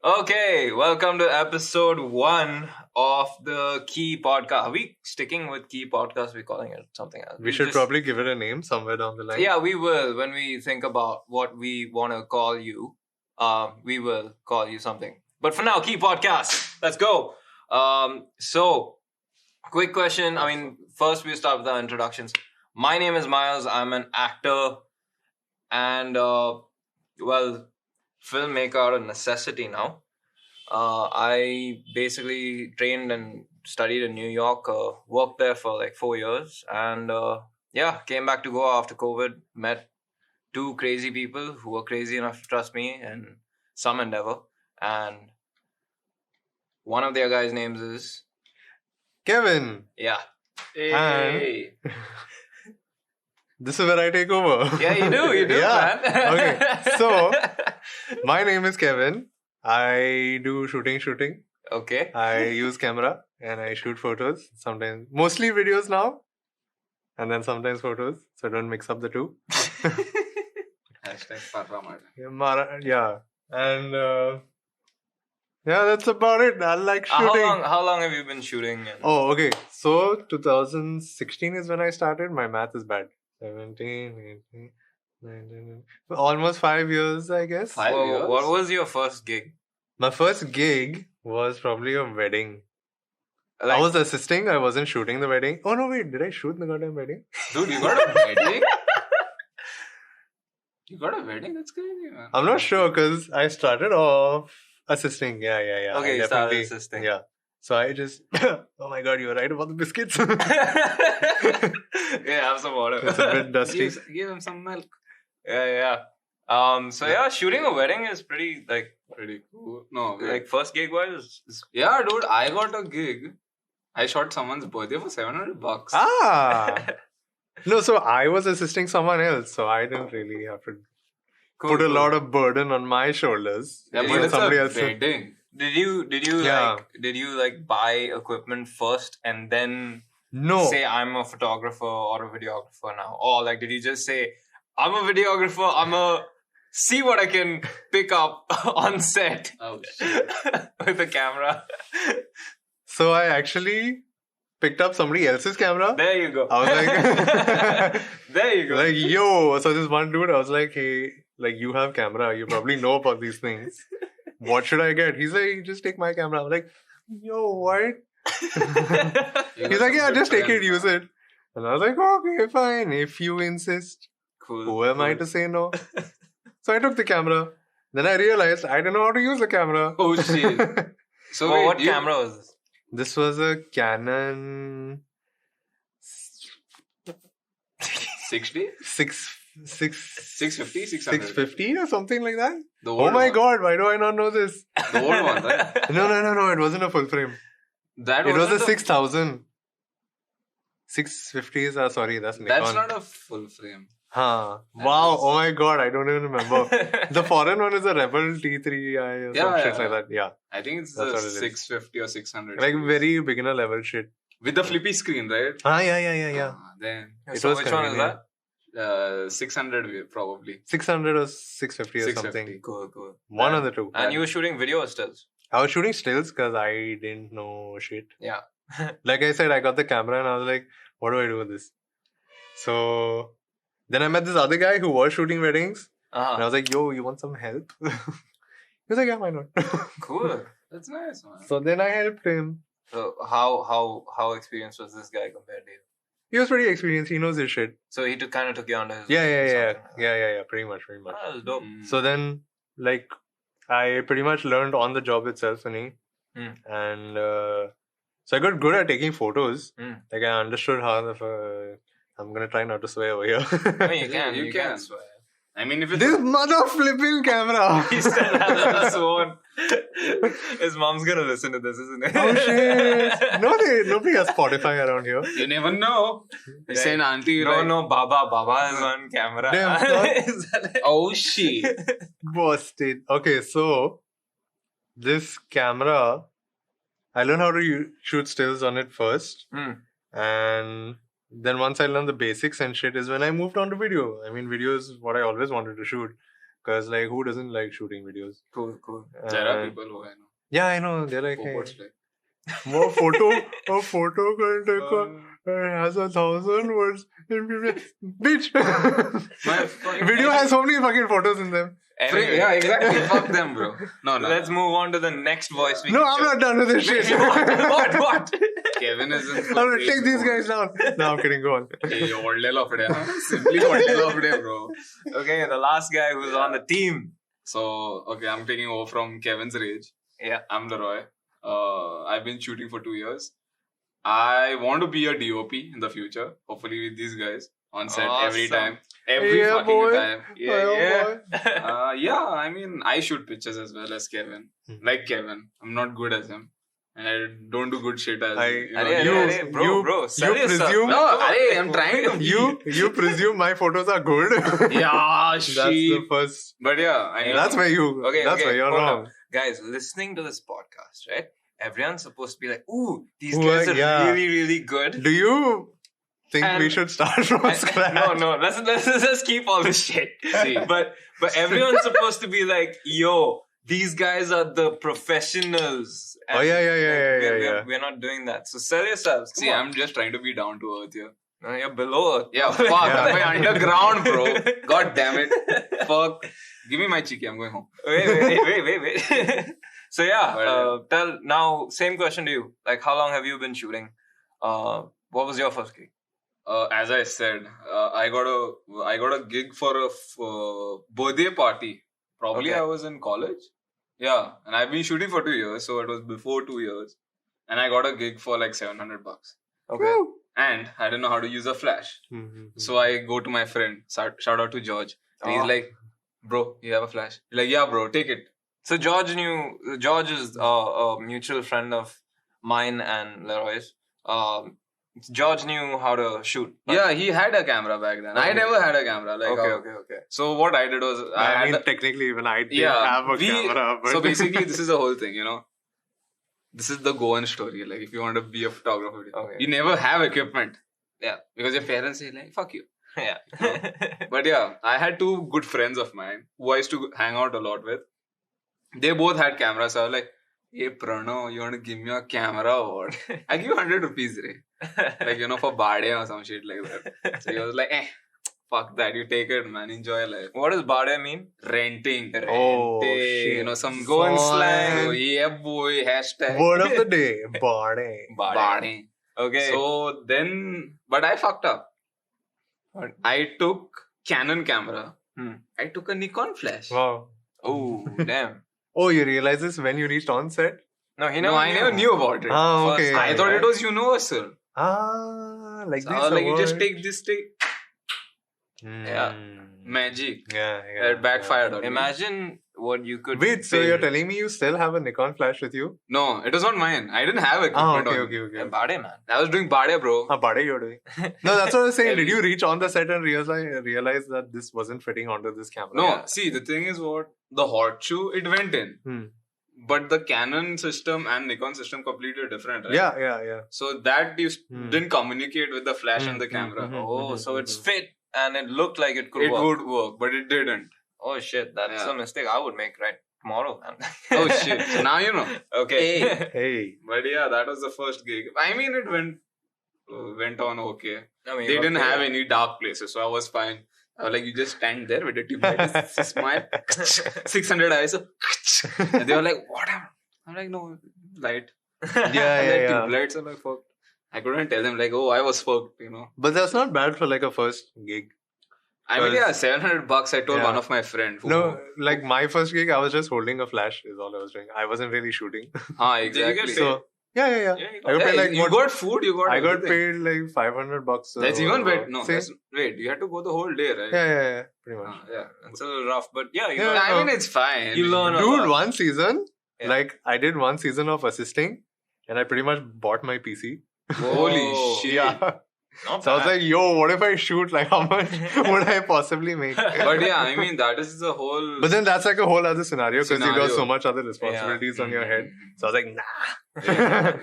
Okay, welcome to episode 1 of the Key Podcast. Are we sticking with Key Podcast? We're calling it something else. We should probably give it a name somewhere down the line. Yeah, we will. When we think about what we want to call you, we will call you something. But for now, Key Podcast. Let's go. So, quick question. First we start with our introductions. My name is Miles. I'm an actor and, filmmaker out of necessity now. I basically trained and studied in New York, worked there for like 4 years, and came back to Goa after COVID, met two crazy people who were crazy enough to trust me in some endeavor, and one of their guys' names is Kevin. Yeah. Hey. This is where I take over. Yeah, you do, Yeah. man. Okay, so my name is Kevin. I do shooting. Okay. I use camera and I shoot photos. Sometimes, mostly videos now, and then sometimes photos. So don't mix up the two. Hashtag Parramada. Yeah, and that's about it. I like shooting. How long have you been shooting? Oh, okay. So 2016 is when I started. My math is bad. 17, 18, 19, almost 5 years, I guess. 5 years? What was your first gig? My first gig was probably a wedding. I was assisting. I wasn't shooting the wedding. Oh no, wait. Did I shoot the goddamn wedding? Dude, you got a wedding? You got a wedding? That's crazy, man. I'm not sure because I started off assisting. Yeah. Okay, you started assisting. Yeah. So I just, oh my god, you were right about the biscuits. Yeah, have some water. It's a bit dusty. Give him some milk. Yeah. Shooting a wedding is pretty Pretty cool. No, like first gig wise. yeah, dude, I got a gig. I shot someone's birthday for $700. Ah. No, so I was assisting someone else, so I didn't really have to put a lot of burden on my shoulders. Yeah, You but know, it's somebody a else. wedding. Did you Yeah. buy equipment first and then No. say I'm a photographer or a videographer now, or like did you just say I'm a videographer? I'm a see what I can pick up on set Oh, shit. with a camera. So I actually picked up somebody else's camera. There you go. I was like, there you go. like, yo. So this one dude, I was like, hey, like you have camera, you probably know about these things. What should I get? He's like, just take my camera. I'm like, yo, what? He's like, yeah, just take it, use it. And I was like, okay, fine. If you insist, Cool. who am I to say no? So I took the camera. Then I realized I didn't know how to use the camera. Oh, shit. So, Well, wait, what you- camera was this? This was a Canon 60? 650? 600? 650 or something like that. The Oh old my one. god, why do I not know this? The old one, right? No, it wasn't a full frame. That It was wasn't a 6000. 650s are sorry, that's Nikon. That's not a full frame. Huh. That Wow, is- oh my god, I don't even remember. The foreign one is a Rebel T3i or some Yeah, shit yeah. like that. Yeah. I think it's That's the what it is. 650 or 600. Like very beginner level shit. With the flippy screen, right? Ah, yeah. Then It So was which one is convenient. that? 600 probably. 600 or 650 or 650. something. Cool. One of the two. And you were shooting video stills. I was shooting stills because I didn't know shit. Yeah. Like I said, I got the camera and I was like, what do I do with this? So then I met this other guy who was shooting weddings. And I Uh-huh. was like, yo, you want some help? He was like, yeah, why not? Cool. That's nice, man. So then I helped him. So how experienced was this guy compared to you? He was pretty experienced. He knows his shit. So he kind of took you under his Yeah. wing or something? Yeah. Pretty much. Ah, that's dope. Mm. So then, like, I pretty much learned on the job itself, Sunny. Mm. And so I got good at taking photos. Mm. Like, I understood how the. I'm gonna try not to swear over here. I mean, you can. You You can. can swear. I mean, if it's This mother flipping camera. He said that sworn. His mom's gonna listen to this, isn't it? Oh shit! Nobody has Spotify around here. you never know. You say an auntie, right? No, Baba is on camera. Damn, son. Is that it? Oh shit! Busted. Okay, so this camera, I learned how to shoot stills on it first, Hmm. and then once I learned the basics and shit is when I moved on to video. I mean, video is what I always wanted to shoot Because like, who doesn't like shooting videos? Cool, cool. There are And- people who I know. Yeah, I know. They're like, hey, Popots like. a photo can take has 1,000 words. Bitch. My fucking- Video has so many fucking photos in them. Anyway, Yeah, exactly. Fuck them, bro. No. Let's move on to the next voice. No, I'm not done with this shit. What? Kevin is in. I'm gonna take these guys down. No, I'm kidding. Go on. Hey, order lafde, huh? Simply order lafde, bro. Okay, the last guy who's on the team. So, okay, I'm taking over from Kevin's rage. Yeah. I'm Leroy. I've been shooting for 2 years. I want to be a DOP in the future. Hopefully with these guys on set every Awesome. time. Every Yeah, fucking boy. time. Oh, boy. Yeah, I mean, I shoot pictures as well as Kevin. Like Kevin. I'm not good as him. And I don't do good shit as Bro, sell yourself. presume- No, I'm trying to be. You presume my photos are good. Yeah, That's the shit. first. But yeah, I That's where you. Okay, that's okay, where you're hold wrong. on. Guys, listening to this podcast, right? Everyone's supposed to be like, ooh, these Ooh, guys are yeah. really, really good. Do you think we And- should start from scratch? No, let's just keep all this shit. See. But everyone's supposed to be like, yo, these guys are the professionals. Oh, yeah. We're not doing that. So sell yourselves. Come See, on. I'm just trying to be down to earth here. No, you're below Earth. Yeah, fuck. Yeah. My underground, bro. God damn it. Fuck. Give me my cheeky. I'm going home. Wait. So yeah, Well, tell now. Same question to you. Like, how long have you been shooting? What was your first gig? As I said, I got a gig for a birthday party. Probably Okay. I was in college. Yeah, and I've been shooting for 2 years, so it was before 2 years. And I got a gig for like $700. Okay. And I didn't know how to use a flash. Mhm. So I go to my friend, shout out to George. And he's Oh. like, bro, you have a flash? He's like, yeah, bro, take it. So George is a mutual friend of mine and Leroy's. George knew how to shoot. but- Yeah, he had a camera back then. I Okay. never had a camera. Like, Okay. So what I did was, I mean, had technically, even I didn't Yeah, have a we- camera. But so basically, this is the whole thing, This is the Goan story. Like, if you want to be a photographer, Okay. you never have equipment. Yeah. Because your parents say, like, fuck you. Yeah. But yeah, I had two good friends of mine who I used to hang out a lot with. They both had cameras. So I was like, hey, Prano, you want to give me a camera or what? I give you 100 rupees, Ray. Like, for Bade or some shit like that. So he was like, fuck that. You take it, man. Enjoy life. What does Bade mean? Renting. Oh, shit. Some Goan Fun. slang. Oh, yeah, boy. Hashtag. word of the day, body. Bade. Okay. So then, but I fucked up. What? I took Canon camera. Hmm. I took a Nikon flash. Wow. Oh, damn. Oh, you realize this when you reached on set? No, he No, never I never knew about it. Ah, First okay. I thought it was universal. like So this. I was like, you just award. take this take Yeah. magic. Yeah. It backfired on me. Imagine what you could. Wait, so build. you're telling me you still have a Nikon flash with you? No, it was not mine. I didn't have equipment Okay, on me. okay. Yeah, Bade, man. I was doing Bade, bro. Bade you're doing. No, that's what I was saying. Did you reach on the set and realize that this wasn't fitting onto this camera? No, Yeah. see, the thing is what? The hot shoe, it went in. Hmm. But the Canon system and Nikon system completely different, right? Yeah. So that you Hmm. didn't communicate with the flash and the Hmm, camera. hmm, Oh, so it's fit and it looked like it could It work. would work, but it didn't. Oh shit, that's Yeah. a mistake I would make right tomorrow, man. Oh shit. So now you know. Okay. Hey. But yeah, that was the first gig. I mean, it went on okay. I mean, They didn't okay. have any dark places, so I was fine. I was like, you just stand there with a tube light, smile, 600 eyes, and they were like, what? I'm like, no, light. Yeah, And like, yeah. tube lights, I'm like, fuck. I couldn't tell them like, oh, I was fucked, But that's not bad for like a first gig. I mean, yeah, $700. I told Yeah. one of my friends. No, like my first gig, I was just holding a flash. Is all I was doing. I wasn't really shooting. Exactly. Did you get paid? So yeah. Yeah, you I got Yeah, paid like you what- got food, you got I got everything. paid like $500. That's even better. No, Same. wait, you had to go the whole day, right? Yeah, pretty much. Yeah. It's a little rough, but yeah, you Yeah. know, I mean, it's fine. You learn a Dude, lot. one season, Yeah. like I did one season of assisting, and I pretty much bought my PC. Holy Oh, shit. Yeah. Not So I was bad. like, yo, what if I shoot? Like, how much would I possibly make? But yeah, I mean, that is the whole. But then that's like a whole other scenario because you got Scenario. so much other responsibilities on your head. So I was like, nah.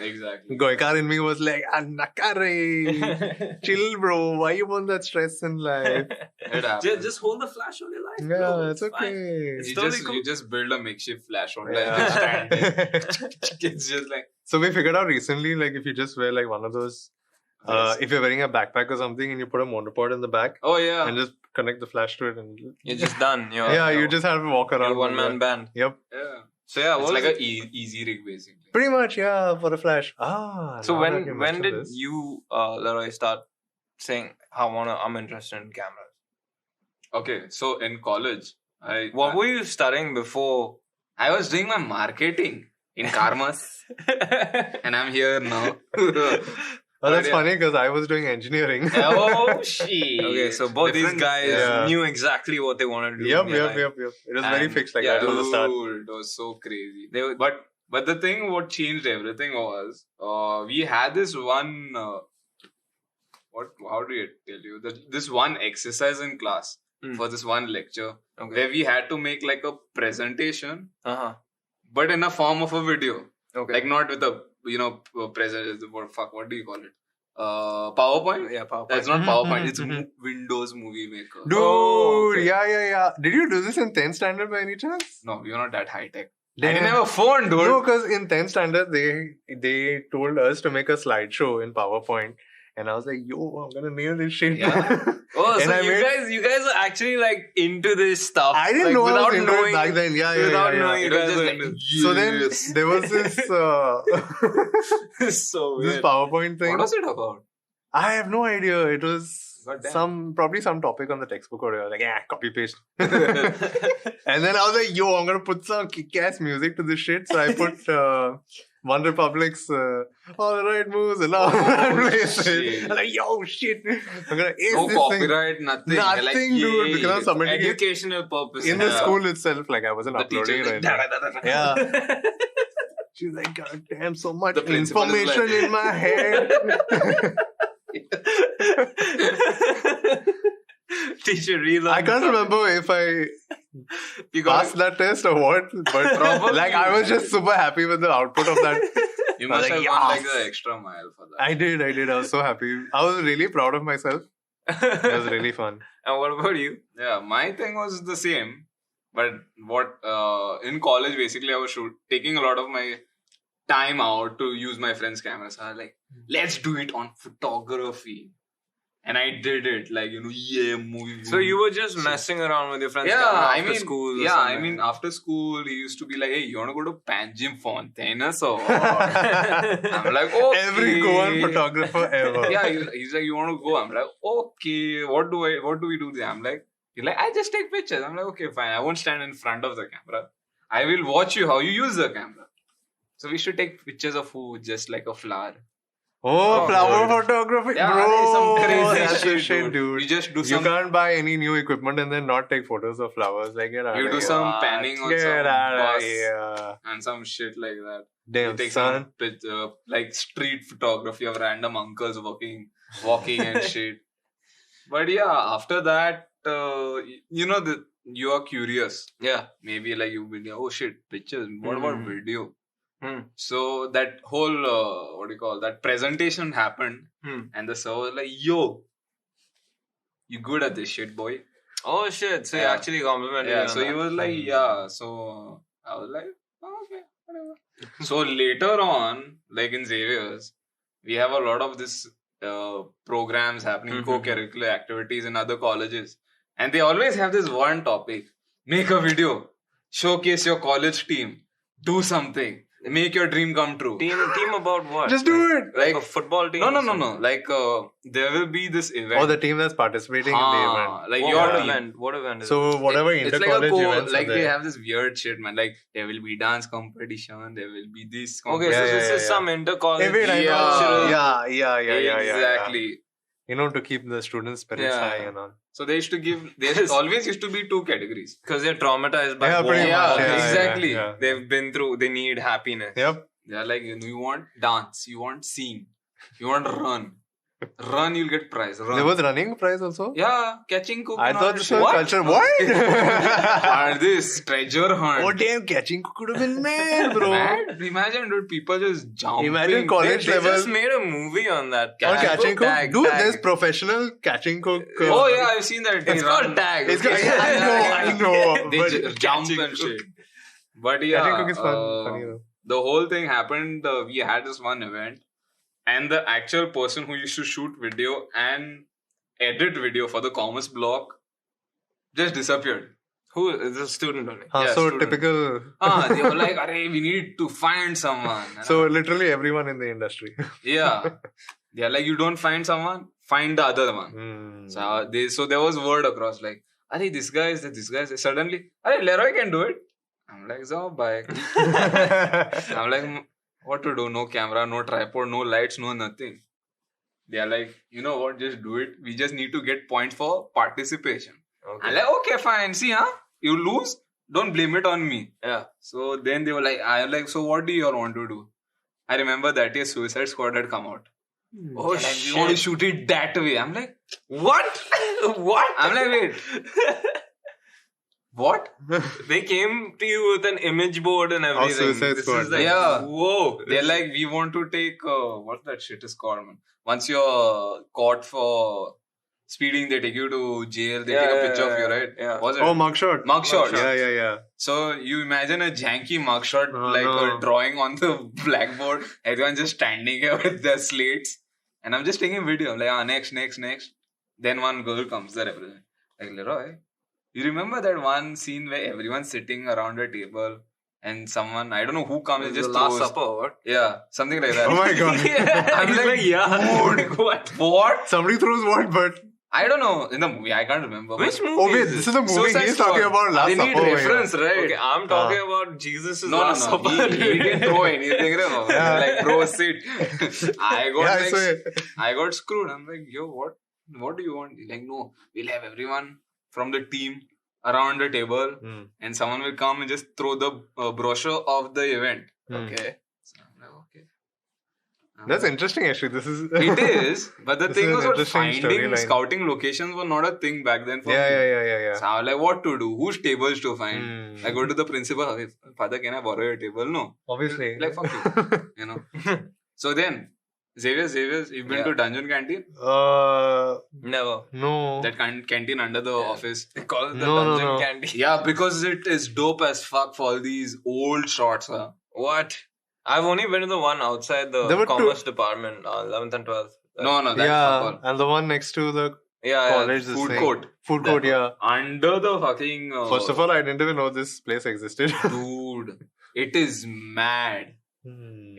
Exactly. Goikar in me was like, nakare. Chill, bro. Why you want that stress in life? It happens. Just hold the flash on your life. Yeah, bro. it's fine. okay. It's You totally just cool. you just build a makeshift flash on Yeah. like stand. It's just like So we figured out recently, like if you just wear like one of those, if you're wearing a backpack or something and you put a monopod in the back oh yeah. and just connect the flash to it and You're just done. you just have to walk You're around. one man band. Yep. Yeah. So yeah, It's what like was a it? easy rig basically. Pretty much, yeah, for a flash. So now that you when mention did this. you Leroy start saying I'm interested in cameras? Okay, so in college, What were you studying before? I was doing my marketing in Karmas, and I'm here now. Oh, that's yeah. funny because I was doing engineering. Oh shit! Okay, so both these Different- guys Yeah. knew exactly what they wanted to do. Yep, in their yep, life. yep, yep. It was very And, fixed like yeah, that from the start. Dude, it was so crazy. They were, But the thing, what changed everything was, we had this one. How do you tell you? This one exercise in class for this one lecture okay. where we had to make like a presentation, Uh-huh. but in a form of a video, Okay. like not with a present. What do you call it? PowerPoint. Yeah, PowerPoint. That's not Mhm, PowerPoint. mhm, It's mhm. Windows Movie Maker. Dude, Oh, okay. yeah. Did you do this in 10th standard by any chance? No, you're not that high tech. I Damn. didn't have a phone, dude. No, because in 10th standard, they told us to make a slideshow in PowerPoint. And I was like, yo, I'm gonna nail this shit. Yeah. Oh, And so I made- you guys are actually like into this stuff. I didn't like, know I without was into it knowing back then. Yeah, without yeah. knowing It you was guys just were like, into So then yes. there was this this. So this weird. PowerPoint thing. What was it about? I have no idea. It was Goddamn. probably some topic on the textbook or whatever. Like, yeah, copy paste. And then I was like, yo, I'm gonna put some kick-ass music to this shit. So I put One Republic's All the Right Moves and all that places. shit. I'm like, yo, shit. I'm gonna ace No this thing. copyright, nothing. Nothing, Like, dude, yay. because I'm submitting it Educational purpose. in the school itself. Like, I wasn't The uploading teacher it. is Or like, anything. Yeah. She's like, God damn, so much The principal is information like- in my head. Teacher relearned. I can't remember if I You got passed that test or what, but Probably. like I was just super happy with the output of that. You must I have was gone like, like the extra mile for that. I did. I was so happy. I was really proud of myself. It was really fun. And what about you? Yeah, my thing was the same. But in college, basically, I was taking a lot of my time out to use my friend's cameras. So I was like, let's do it on photography. And I did it. Like, movie. So you were just messing around with your friends Yeah, after school. Or something. after school, he used to be like, hey, you want to go to Panjim Fontaines or what? I'm like, okay. Every Goan photographer ever. Yeah, he's like, you want to go? I'm like, okay. What do we do there? I'm like, he's like, I just take pictures. I'm like, okay, fine. I won't stand in front of the camera. I will watch you how you use the camera. So we should take pictures of who, just like a flower. Oh, flower dude. photography, Yeah, bro. there's some crazy That's the shit, shit, dude. You just do You some. can't buy any new equipment and then not take photos of flowers. Like, get out You of do here. some panning on Get some out bus of here. and some shit like that. Damn, You take son. some picture, like street photography of random uncles walking and shit. But yeah, after that, you are curious. Yeah. Maybe like you will, oh shit, pictures. What about Hmm. video? Hmm. So that whole that presentation happened, Hmm. and the sir was like, "Yo, you good at this shit, boy." Oh shit! So you Yeah. actually complimented. Yeah, you on so he that. was like, yeah. So I was like, oh, okay, whatever. So later on, like in Xavier's, we have a lot of this programs happening, Mhm. co-curricular activities in other colleges, and they always have this one topic: make a video, showcase your college team, do something, make your dream come true. Team about what? Just do it. Like Like a football team? no. or something? Like there will be this event. Or the team that's participating in the event. Like What, your what team. event? What event is So whatever It's like a inter-college events like are they there. have this weird shit, man. Like there will be dance competition, there will be this. it? Okay, so Yeah, this yeah, is yeah. some inter-college. Hey, wait, I know. cultural- Yeah. Exactly. You know, to keep the students' spirits Yeah. high and all. So they used to give. There Yes. always used to be two categories. Because they're traumatized by Yeah, war. pretty much. much. Exactly. Yeah. They've been through. They need happiness. Yep. They're like, you want dance, you want sing, you want run. Run, you'll get prize. Run. There was running prize also? Yeah, catching coconut. I thought this shit. was culture. What? Are this treasure hunt? Oh damn, catching could have been mad, bro. Mad? Imagine, dude, people just jumping. Imagine college They level. just made a movie on that. On catching cook, Tag, dude, tag. there's professional catching cook. Oh yeah, I've seen that. They It's run. called tag. It's got, okay? I know. They But jump catching and cook. shit. But yeah, catching cook is funny though. the whole thing happened. We had this one event, and the actual person who used to shoot video and edit video for the commerce block just disappeared. Who is a student only? Huh, Yeah, so student. typical. They were like, "Arey, we need to find someone." And So literally everyone in the industry. yeah, they're like, "You don't find someone, find the other one." Hmm. So there was word across like, "Arey, this guy is there, this guy is there." Suddenly, "Arey, Leroy can do it." I'm like, "So bye." I'm like, what to do? No camera, no tripod, no lights, no nothing. They are like, you know what? Just do it. We just need to get points for participation. Okay. I'm like, okay, fine. See, you lose. Don't blame it on me. Yeah. So then they were like, I'm like, so what do you all want to do? I remember that year Suicide Squad had come out. Oh They're like, we want to shit! shoot it that way. I'm like, What? What? I'm like, wait, what? They came to you with an image board and everything. Suicide This Squad, is like, yeah. Whoa. They're like, we want to take what that shit is called, man. Once you're caught for speeding, they take you to jail. They take a picture of you, right? Yeah. Was it? Oh, mugshot. Mugshot. Yeah. So you imagine a janky mugshot, Oh, like no. a drawing on the blackboard. Everyone just standing here with their slates, and I'm just taking video. I'm like, next. Then one girl comes there, everything. Like, Leroy, you remember that one scene where everyone's sitting around a table and someone, I don't know who comes and The just Last throws. Supper or what? Yeah, something like that. Oh my god. I'm He's like, yeah. dude, what? Somebody throws what, but. I don't know. In the movie, I can't remember. Which movie? Oh, wait, is this is the movie Suicide he's talking Squad. about last They need supper over here. reference, right? Okay, I'm talking about Jesus' No. Last Supper. He didn't throw anything. No. Yeah. Like, bro, sit. I got Yeah, I like, saw it. I got screwed. I'm like, yo, what do you want? He's like, no, we'll have everyone from the team around the table, and someone will come and just throw the brochure of the event. Okay. So I'm like, okay. That's interesting, actually. This is. It is, but the This thing is was an that interesting finding storyline. scouting locations were not a thing back then for me. Yeah. So I was like, what to do? Whose tables to find? Hmm. I go to the principal. "Hey, Father, can I borrow your table? No. Obviously. Like, fuck you. You know. So then, Xavier, you've been Yeah. to Dungeon Canteen? Never. No. That canteen under the office. They call it the No, dungeon no. candy. Yeah, because it is dope as fuck for all these old shots. Huh? What? I've only been to the one outside the There were two- commerce department, 11th and 12th. No, that's Yeah, fuck and the one next to the Yeah, college. all. this Food thing. court. Food court, yeah. Under the fucking. First of all, I didn't even know this place existed. dude, it is mad.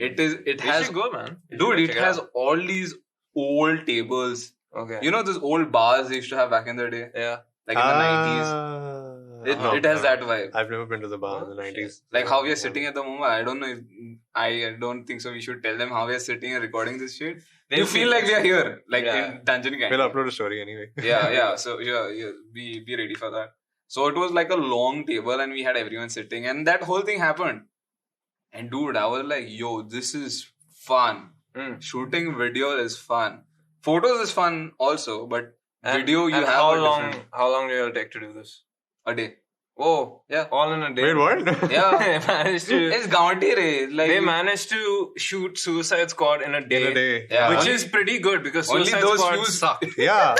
It is. It You has. should go, man. You should Dude, go it check has out. all these old tables. Okay. You know those old bars they used to have back in the day, Yeah. like in the 90s. It has that vibe. I've never been to the bar in the Oh, 90s. Like how we are sitting at the moment. I don't know. I don't think so. We should tell them how we are sitting and recording this shit. They'll You feel like we are here, like Yeah. in Dungeon Canteen. We'll upload a story anyway. Yeah. So yeah. Be ready for that. So it was like a long table, and we had everyone sitting, and that whole thing happened. And dude, I was like, yo, this is fun. Mm. Shooting video is fun. Photos is fun also, but And- video you and have how a long? different How long did it take to do this? a day. Oh, Yeah. all in a day. Wait, what? Yeah. They managed to. It's Gaunty Ray. Like They managed to shoot Suicide Squad in a day, In a day. Yeah. which Only- is pretty good because only Suicide those Squad views- suck. Yeah.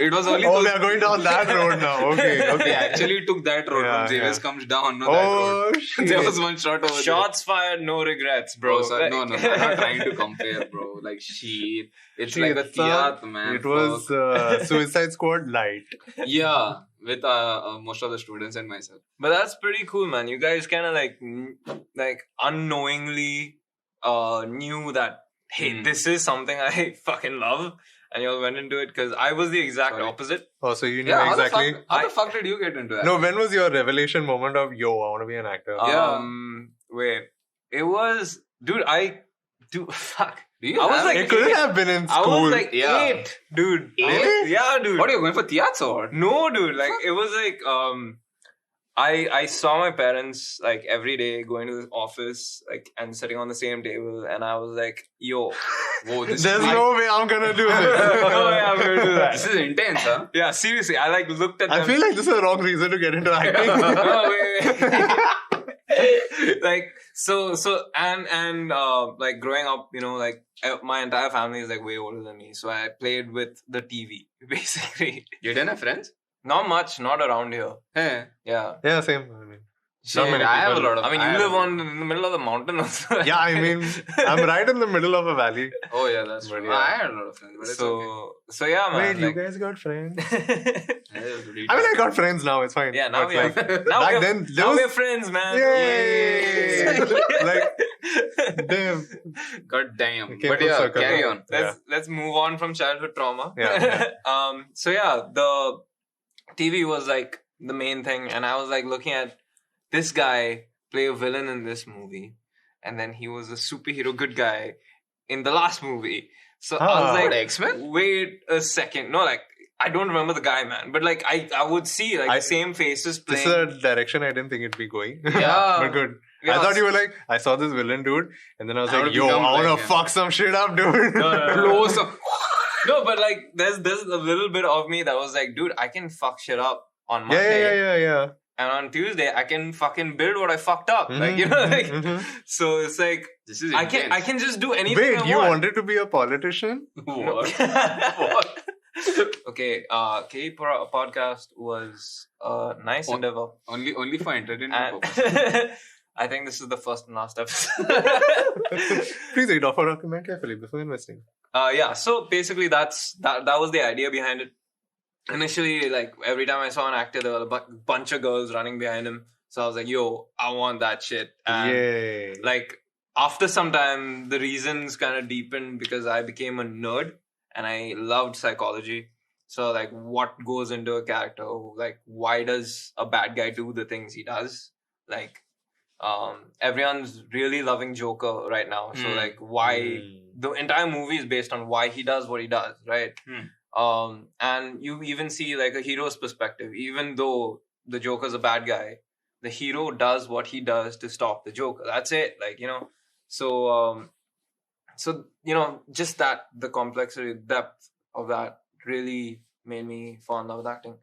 it was only Oh, those. we are going down that road now. Okay, They okay. actually took that road. Yeah, When Javis yeah. comes down, no, that road. Oh, shit. There was one shot over Shots fired, no regrets, there. bro. Sorry, no, Like- I'm not trying to compare, bro. Like, shit. It's Shit, like a son. theat, man. It was Suicide Squad light. Fuck. Yeah, with most of the students and myself. But that's pretty cool, man. You guys kind of like unknowingly knew that hey, this is something I fucking love, and you all went into it because I was the exact Sorry. opposite. Oh, so you knew Yeah, exactly. how the fuck did you get into that? No, when was your revelation moment of, yo, I want to be an actor? Yeah. Wait, it was, dude. Fuck. Do you I was have- like It couldn't eight. have been in I school. was like Yeah. 8, dude. Eight? Yeah, dude. What are you going for theats or what? No, dude. Like it was like I saw my parents like every day going to the office like and sitting on the same table, and I was like, yo, Whoa, this There's is no way I'm gonna do no this. way I'm gonna do this that. is intense, huh? Yeah, seriously, I like looked at them. I feel like this is the wrong reason to get into acting. No, wait. Like so and like growing up, you know, like my entire family is like way older than me, so I played with the TV basically. You didn't have friends? Not much, not around here. Hey. Yeah. Yeah, same. I mean, Shit, many I have a people. lot of. I mean, I you have live a lot. on in the middle of the mountain also. yeah, I mean, I'm right in the middle of a valley. Oh yeah, that's But true. yeah. I had a lot of friends, but it's okay. So yeah, man. Wait, you like, guys got friends? Yeah, I mean, I got friends now. It's fine. yeah, now But we have. Now back we're, then, there now was- we're friends, man. Yay! like, damn. God damn. It came But full yeah, circle. carry on. Let's move on from childhood trauma. Yeah, So yeah, the TV was like the main thing, and I was like looking at this guy play a villain in this movie, and then he was a superhero good guy in the last movie. So I was Ah. like, What, X-Men? wait a second, no, like I don't remember the guy, man, but like I would see like I- the same faces This playing. is a direction I didn't think it'd be going. Yeah. But good. Yeah, I thought you were like, I saw this villain dude, and then I was I like, wanna yo, become I wanna like him. fuck some shit up, dude. no. Blow some. No, but like there's a little bit of me that was like, dude, I can fuck shit up on yeah, Monday. yeah. And on Tuesday, I can fucking build what I fucked up. Like, you know, like, Mhm. so it's like, This is I intense. can just do anything Wait, I you want. wanted to be a politician? What? What? Okay, K podcast was a nice Oh. endeavor. Only for entertainment And purpose. I think this is the first and last episode. Please read off a document carefully before investing. Yeah, so basically that was the idea behind it. Initially, like every time I saw an actor, there were a bunch of girls running behind him. So I was like, yo, I want that shit. And Yay. like after some time, the reasons kind of deepened because I became a nerd and I loved psychology. So like what goes into a character? Like why does a bad guy do the things he does? Like everyone's really loving Joker right now. So Hmm. like why Mm. the entire movie is based on why he does what he does, right? And you even see like a hero's perspective. Even though the Joker's a bad guy, the hero does what he does to stop the Joker. That's it. Like, you know, so you know, just that the complexity, depth of that really made me fall in love with acting.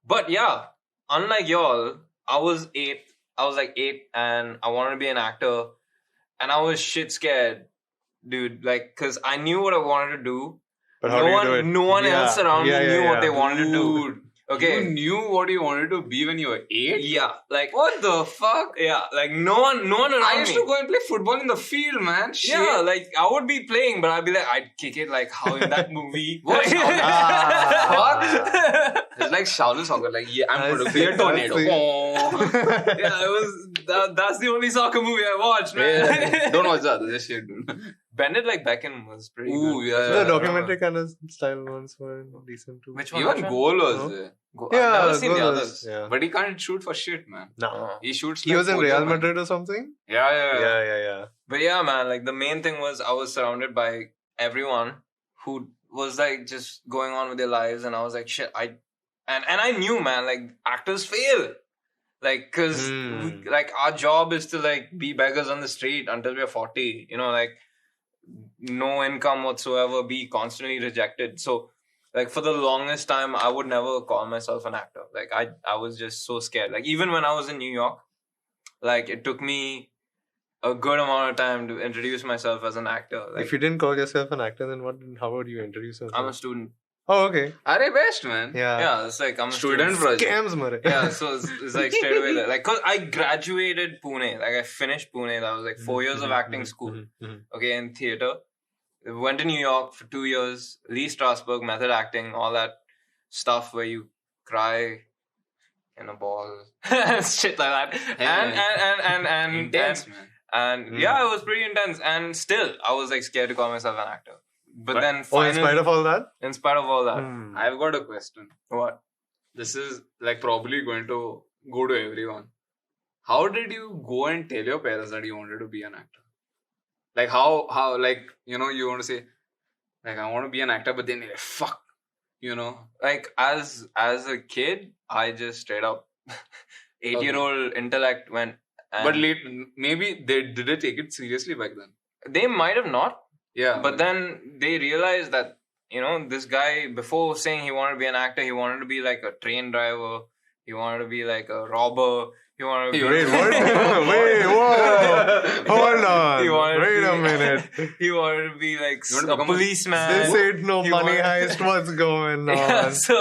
But yeah, unlike y'all, I was like 8 and I wanted to be an actor, and I was shit scared, dude. Like, cause I knew what I wanted to do. But how do you do it? No one Yeah. else around Yeah, me yeah, knew what yeah. they wanted to do. Dude, Okay. you knew what you wanted to be when you were 8? Yeah, like What the fuck? yeah, like no one around I used me. to go and play football in the field, man. Shit. Yeah, like I would be playing, but I'd be like, I'd kick it like how in that movie. What? yeah, It's like Shaolin soccer. Like, yeah, I'm I going to see, be a I tornado. see. it was that's the only soccer movie I watched, man. Yeah. Don't watch that. This shit, dude. Bend It Like Beckham was pretty Ooh, good. yeah. The documentary kind of style ones were decent too. Which one? Even which one? goal was No. there. I've never seen the Goal was- others. Yeah. But he can't shoot for shit, man. No. He shoots He like was in Porto, Real man. Madrid or something? Yeah. Yeah. But yeah, man, like the main thing was I was surrounded by everyone who was like just going on with their lives, and I was like, shit, and I knew, man, like actors fail. Like, cause like our job is to like be beggars on the street until we're 40, you know, like no income whatsoever, be constantly rejected. So like for the longest time, I would never call myself an actor. Like I was just so scared. Like even when I was in New York, like it took me a good amount of time to introduce myself as an actor. Like If you didn't call yourself an actor, then how would you introduce yourself? I'm a student. Oh, okay. Are they best, man? Yeah. Yeah, it's like I'm a Student student. project. Scams, mare. Yeah, so it's like straight away there. Like, cause I graduated Pune. Like I finished Pune. That was like 4 years of acting school. Okay, in theater. Went to New York for 2 years. Lee Strasberg, method acting, all that stuff where you cry in a ball, shit like that. And Intense, man. and yeah, it was pretty intense. And still, I was like scared to call myself an actor. But then, Oh, in finally, spite of all that? in spite of all that, I've got a question. what? This is like probably going to go to everyone. How did you go and tell your parents that you wanted to be an actor? Like how like, you know, you want to say like I want to be an actor, but then you're like, fuck, you know. Like as a kid, I just straight up 8-year-old intellect went. And But maybe did they take it seriously back then? they might have not, Yeah. but then they realized that, this guy, before saying he wanted to be an actor, he wanted to be like a train driver, he wanted to be like a robber, he wanted to be Wait, what? Wait, whoa! Hold He on. wanted to Wait be- a minute. he wanted to be like You want to a become a- policeman. This ain't no He money wanted- heist. What's going on? Yeah, so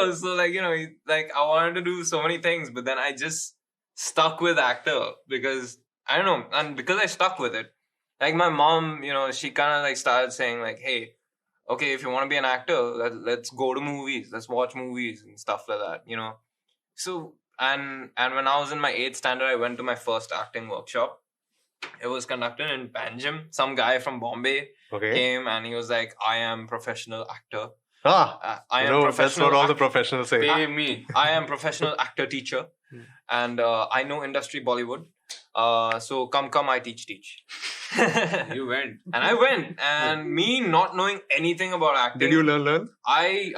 like I wanted to do so many things, but then I just stuck with actor because I don't know, and because I stuck with it, like my mom, she kind of like started saying like, hey, okay, if you want to be an actor, let's go to movies, let's watch movies and stuff like that, So and when I was in my 8th standard, I went to my first acting workshop. It was conducted in Panjim. Some guy from Bombay Okay. came and he was like, I am professional actor. I am No, that's professional. what all the professionals say. Pay me. I am professional actor teacher, and I know industry Bollywood. So come, I teach. You went. And I went, and me not knowing anything about acting. Did you learn? I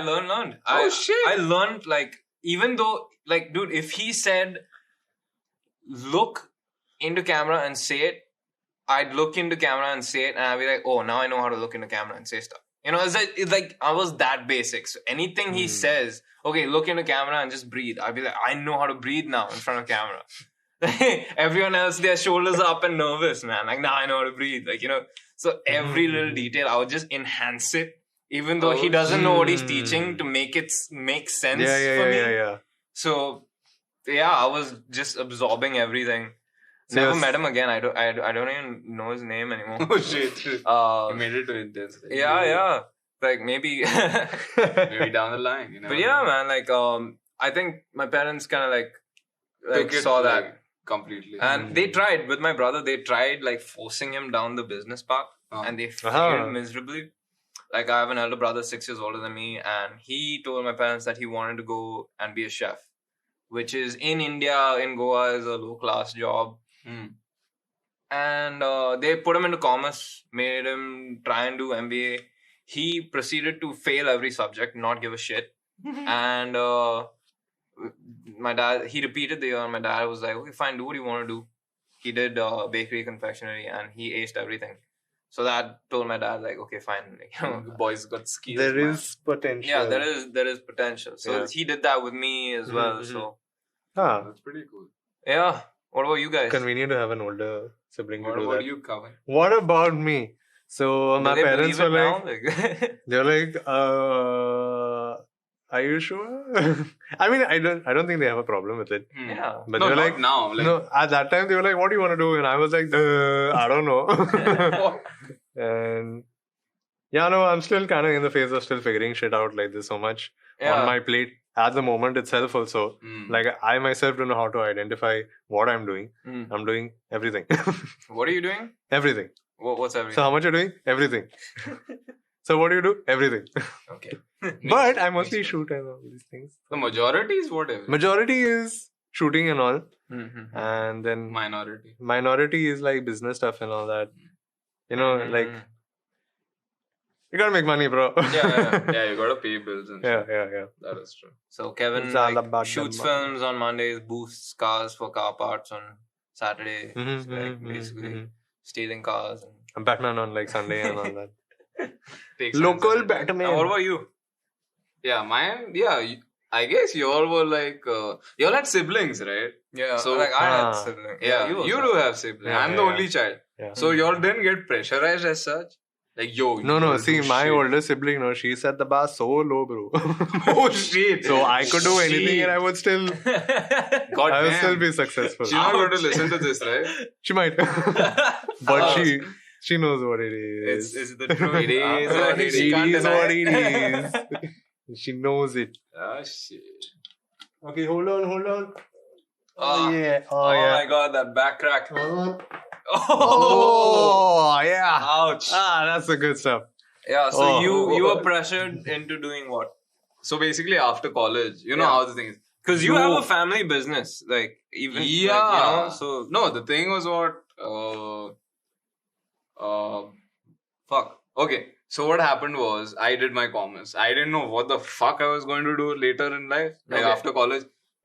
learned. Oh, shit. I learned, like, even though, like, dude, if he said, look into camera and say it, I'd look into camera and say it, and I'd be like, oh, now I know how to look into camera and say stuff. It's like I was that basic. So anything he says, okay, look into camera and just breathe. I'd be like, I know how to breathe now in front of camera. Everyone else, their shoulders are up and nervous, man. Like, now I know how to breathe. Like, so every little detail, I would just enhance it, even though he doesn't know what he's teaching, to make it make sense for me. Yeah. So, yeah, I was just absorbing everything. So Never yes. met him again. I don't even know his name anymore. Oh shit. You made it to intense. Yeah. Like maybe, Maybe down the line, but yeah, man. Like I think my parents kind of like Took it, saw that, like, completely. and they tried with my brother. They tried like forcing him down the business path, and they failed miserably. Like I have an elder brother, 6 years older than me, and he told my parents that he wanted to go and be a chef, which is in India, in Goa, is a low class job. And they put him into commerce, made him try and do MBA. He proceeded to fail every subject, not give a shit. And my dad, he repeated the year, and my dad was like, okay, fine, do what you want to do. He did bakery, confectionery, and he aced everything. So that told my dad, like, okay, fine. The boys got skills. There man. is potential. Yeah, there is potential. So he did that with me as well. So That's pretty cool. yeah. What about you guys? Convenient to have an older sibling to What do about that. you, Kavan? What about me? So Do my they parents were believe like, it now? they're like, are you sure? I mean, I don't think they have a problem with it. Yeah. But No, they were not like, now. Like, no, at that time they were like, what do you want to do? And I was like, I don't know. And yeah, no, I'm still kind of in the phase of still figuring shit out. Like there's so much on my plate at the moment itself also. Like I myself don't know how to identify what I'm doing. I'm doing everything. What are you doing? Everything. What's everything? So how much you're doing? Everything. So what do you do? Everything. Okay. But I mostly shoot and all these things. the majority is whatever. Majority is shooting and all. Mm-hmm. And then Minority. minority is like business stuff and all that. Like you gotta make money, bro. Yeah, you gotta pay bills and yeah. that is true. So Kevin It's all about shoots the money. films on Mondays, boosts cars for car parts on Saturday. It's like basically stealing cars. I'm Batman on like Sunday and all that. Takes Local hands on it. Batman. What about you? Yeah, I guess you all were like, you all had siblings, right? Yeah. So- like I had Ah. siblings. Yeah, you also do have siblings. Yeah, I'm the yeah. only child. Yeah. So you all didn't get pressurized as such? Like, yo. you No. gotta See, do my shit. older sibling, no, she set the bar so low, bro. Oh, shit. So I could do anything Shit. and I would still, God I would damn. still be successful. She's not going to listen to this, right? She might, but she knows what it is. It's the truth. It is Ah, what it she It can't is deny what it is. She knows it. Ah, shit. Okay, hold on. Ah. yeah. Oh my god, that back crack. Oh, Oh, yeah. ouch. That's the good stuff. Yeah, so Oh. you were pressured into doing what? So basically, after college, you know Yeah. how the thing is. Because you have a family business, like even Yeah. so No, the thing was what. Fuck. Okay. So what happened was I did my commerce. I didn't know what the fuck I was going to do later in life, like Okay. after college.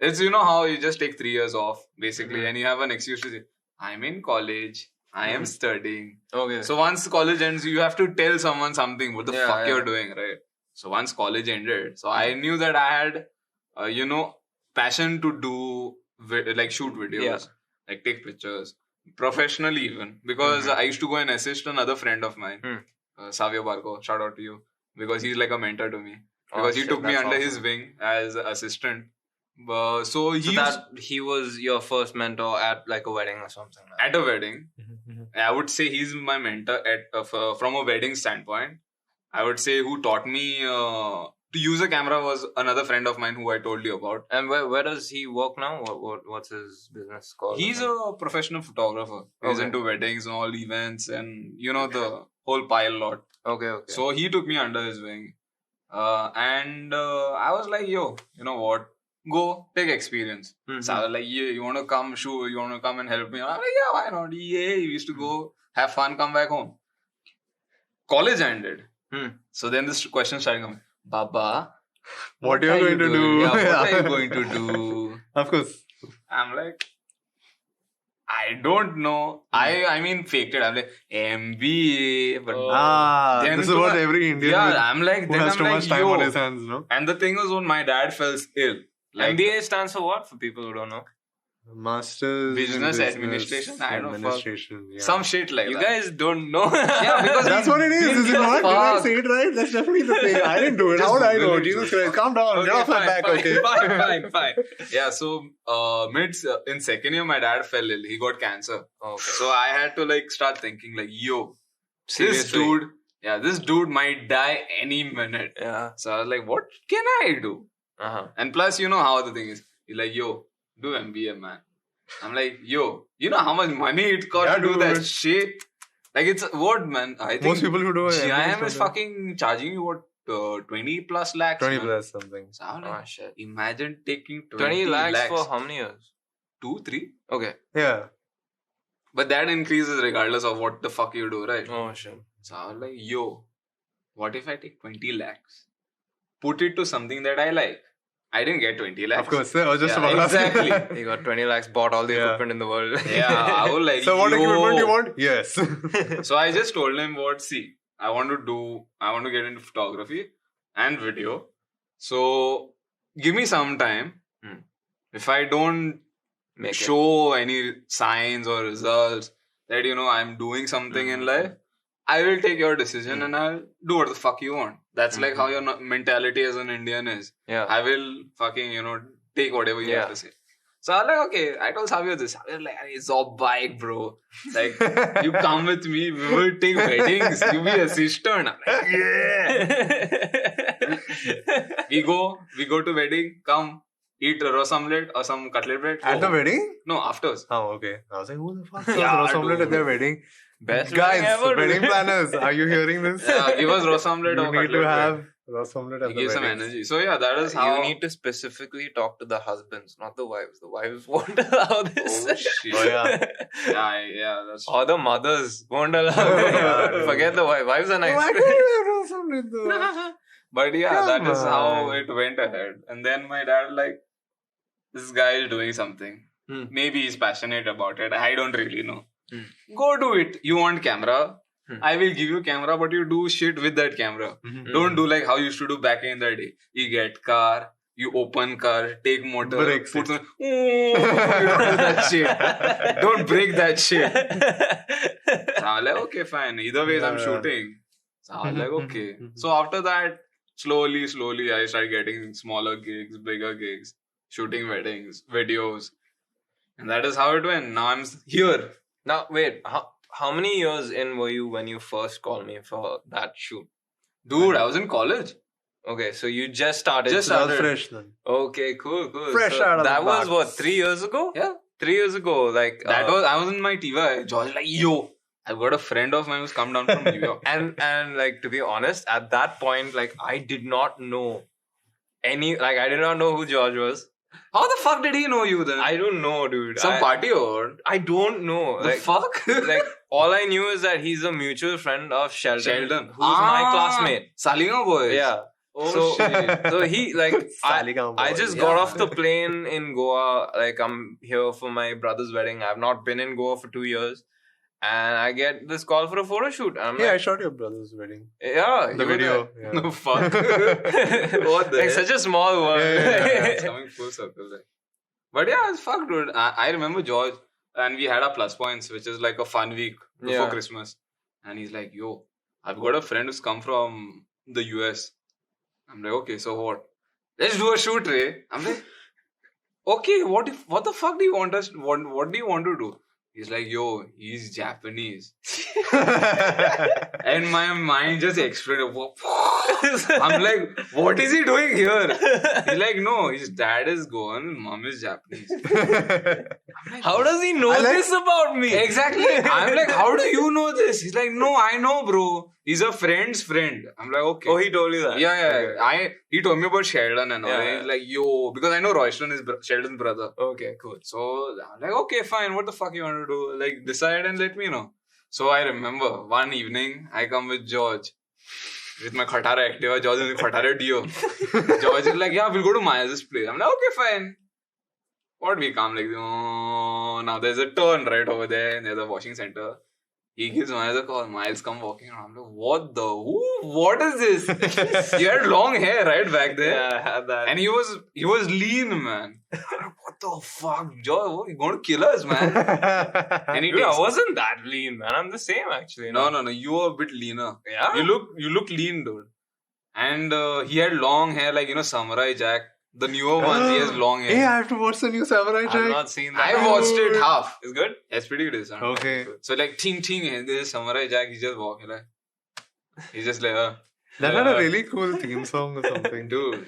It's how you just take 3 years off basically, and you have an excuse to say, I'm in college, I am studying. Okay. So once college ends, you have to tell someone something what the Yeah, fuck yeah. you're doing, right? So once college ended, so I knew that I had, passion to do shoot videos, Yeah. like take pictures, professionally even, because Mhm. I used to go and assist another friend of mine, Hmm. Savio Barco. Shout out to you, because he's like a mentor to me. Because he shit, took me that's under his awesome. wing as assistant. So So he that he was your first mentor at like a wedding or something. Like at a wedding. I would say he's my mentor from a wedding standpoint. I would say who taught me to use a camera was another friend of mine who I told you about. And where does he work now? What's his business called? He's a professional photographer. He's Okay. into weddings and all events and the whole pile lot. Okay. So he took me under his wing. And I was like, yo, you know what? Go take experience. Mhm. So I was like, yeah, you want to come shoot? You want to come and help me? I'm like, yeah, why not? Yeah, we used to go have fun, come back home. College ended. Hmm. So then this question started coming. Baba, What you're are going to doing? do? Yeah, what are you going to do? Of course. I'm like, I don't know. I mean, faked it. I'm like, MBA. But then This is to what my- every Indian yeah, I'm like, who then has I'm too like, much time yo. on his hands, no? And the thing was, when my dad fell ill, like, MBA stands for what? For people who don't know. Masters Business in Administration? I don't know, fuck. Administration, yeah. some shit like You that. guys don't know. Yeah, because That's what it is, Didn't is it give a not? Did I fuck. say it right? That's definitely the thing. I didn't do it. Just How would I Google know? it, Jesus bro. Christ, calm down. Get off my back, okay? Fine. Yeah, so in second year, my dad fell ill. He got cancer. Okay. So I had to start thinking yo, Seriously. this dude might die any minute. Yeah. So I was like, what can I do? Uh-huh. And plus, you know how the thing is. He's like, yo, do MBA, man. I'm like, yo, you know how much money it costs Yeah, to do that dude. shit? Like, it's what, man? I think Most people who do it. GIM is fucking charging you what, 20 plus lakhs? 20 man. plus something. So I'm Oh, like, shit. imagine taking 20 lakhs for how many years? 2, 3. Okay. Yeah. But that increases regardless of what the fuck you do, right? Oh, shit. So I was like, yo, what if I take 20 lakhs? Put it to something that I like. I didn't get 20 lakhs. Of course. I was just Yeah, about to ask you exactly. that. You got 20 lakhs, bought all the Yeah. equipment in the world. Yeah, I was like, So what yo. equipment do you want? Yes. So I just told him I want to get into photography and video. So give me some time. Hmm. If I don't Make it. show any signs or results that I'm doing something in life, I will take your decision and I'll do what the fuck you want. That's like how your mentality as an Indian is. Yeah. I will fucking take whatever you Yeah. have to say. So I was like, okay, I told Savio this. I was like, it's all bike, bro. Like, you come with me, we will take weddings. You be assistant. I'm like, yeah. we go to wedding, come, eat a roast omelette or some cutlet bread. At the go. wedding? No, afterwards. Oh, okay. I was like, who the fuck serves Yeah, roast omelette at dude. their wedding? Best Guys, wedding ever, wedding dude. planners, are you hearing this? Yeah, give us roast omelette You or need cutlet to bread. have roast omelette at It the gives some weddings. energy. So yeah, that is how. You need to specifically talk to the husbands, not the wives. The wives won't allow this. Oh shit. Oh, yeah. Yeah, that's Or the mothers won't allow Yeah, it. Forget the wives. Wives are nice. Why can't you have roast omelette though? But yeah, that is Come how on. it went ahead. And then my dad this guy is doing something. Hmm. Maybe he's passionate about it. I don't really know. Hmm. Go do it. You want camera? Hmm. I will give you camera, but you do shit with that camera. Mhm. Don't do like how you used to do back in the day. You get car, you open car, take motor, Breaks put it. some, you don't do that shit. Don't break that shit. So I was like, okay, fine. Either ways, I'm Yeah. shooting. So I was like, Mhm, okay. mhm, mhm. So after that, slowly, I started getting smaller gigs, bigger gigs, shooting weddings, videos. And that is how it went. Now I'm here. Now, wait. How many years in were you when you first called me for that shoot? Dude, I was in college. Okay, so you just started. Just So I was started. fresh then. Okay, cool. Fresh So out of the that was box. what, 3 years ago? Yeah. 3 years ago, like I was in my TV. George was like, yo, I've got a friend of mine who's come down from New York. and like to be honest, at that point, like I did not know I did not know who George was. How the fuck did he know you then? I don't know, dude. Some party or I don't know. the Like, fuck? like all I knew is that he's a mutual friend of Sheldon, Sheldon. who's my classmate. Salinga boys. Yeah. Oh So- shit. So he like Saligam I boy. just Yeah. got off the plane in Goa. Like I'm here for my brother's wedding. I've not been in Goa for 2 years, and I get this call for a photo shoot. And I'm Yeah, I like, shot your brother's wedding. yeah, The you were video. No Yeah. fuck. there. What the Like hell? such a small one. Yeah. It's coming full circle. Like. But yeah, it's fuck, dude. I remember George, and we had our plus points, which is like a fun week before Yeah. Christmas. And he's like, "Yo, I've got a friend who's come from the US." I'm like, "Okay, so what? Let's do a shoot, Ray." I'm like, "Okay, what the fuck do you want us? What do you want to do?" He's like, "Yo, he's Japanese," and my mind just exploded. I'm like, "What is he doing here?" He's like, "No, his dad is Goan, mom is Japanese." I'm like, How does he know I like- this about me? Exactly. I'm like, "How do you know this?" He's like, "No, I know, bro. He's a friend's friend." I'm like, "Okay." Oh, he told you that. yeah. Okay. He told me about Sheldon and all. Yeah. He's like, "Yo," because I know Royston is Sheldon's brother. Okay, cool. So I'm like, "Okay, fine. What the fuck you want to do? Like, decide and let me know." So I remember one evening, I come with George. With my Khatara Activa, George is with Khatara Dio. George is like, "Yeah, we'll go to Miles' place." I'm like, "Okay, fine." What we come like, oh, now there's a turn right over there near the washing center. He gives Miles a call. Miles come walking around. I'm like, what is this? You had long hair right back there. Yeah, I had that. And he was lean, man. I'm like, what the fuck, George? You're going to kill us, man. And he Dude, I takes, wasn't that lean, man. I'm the same actually. no, you were a bit leaner. Yeah. You look lean, dude. And he had long hair, like Samurai Jack. The newer one, he has long hair. Hey, I have to watch the new Samurai I've Jack. not seen that. I watched it half. It's good. It's pretty good. Isn't it? Okay. So like ting, and this is Samurai Jack. He's just walking like. He's just like, That had a really cool theme song or something. dude,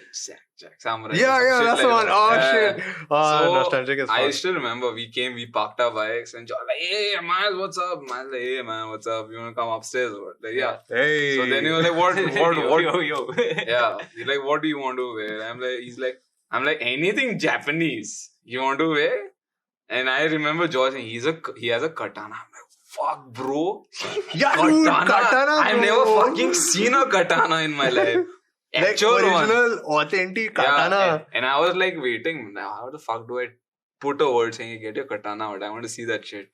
Jack, Samurai. Yeah, some shit that's the like one. that. Oh, Yeah. shit. Oh, So, nostalgic as I fuck. still remember we parked our bikes and John like, "Hey, Miles, what's up?" Miles like, "Hey, man, what's up? You want to come upstairs or what?" Like, yeah. Hey. So then he was like, what? Yo. Yeah. He's like, "What do you want to wear?" I'm like, anything Japanese you want to wear? And I remember George, and he has a katana. I'm like, fuck, bro. Yeah, dude, katana, I've never bro. fucking seen a katana in my life. Like Actual one. original, authentic Yeah, katana. and I was like waiting. Now, how the fuck do I put a word saying, "Get your katana out"? I want to see that shit.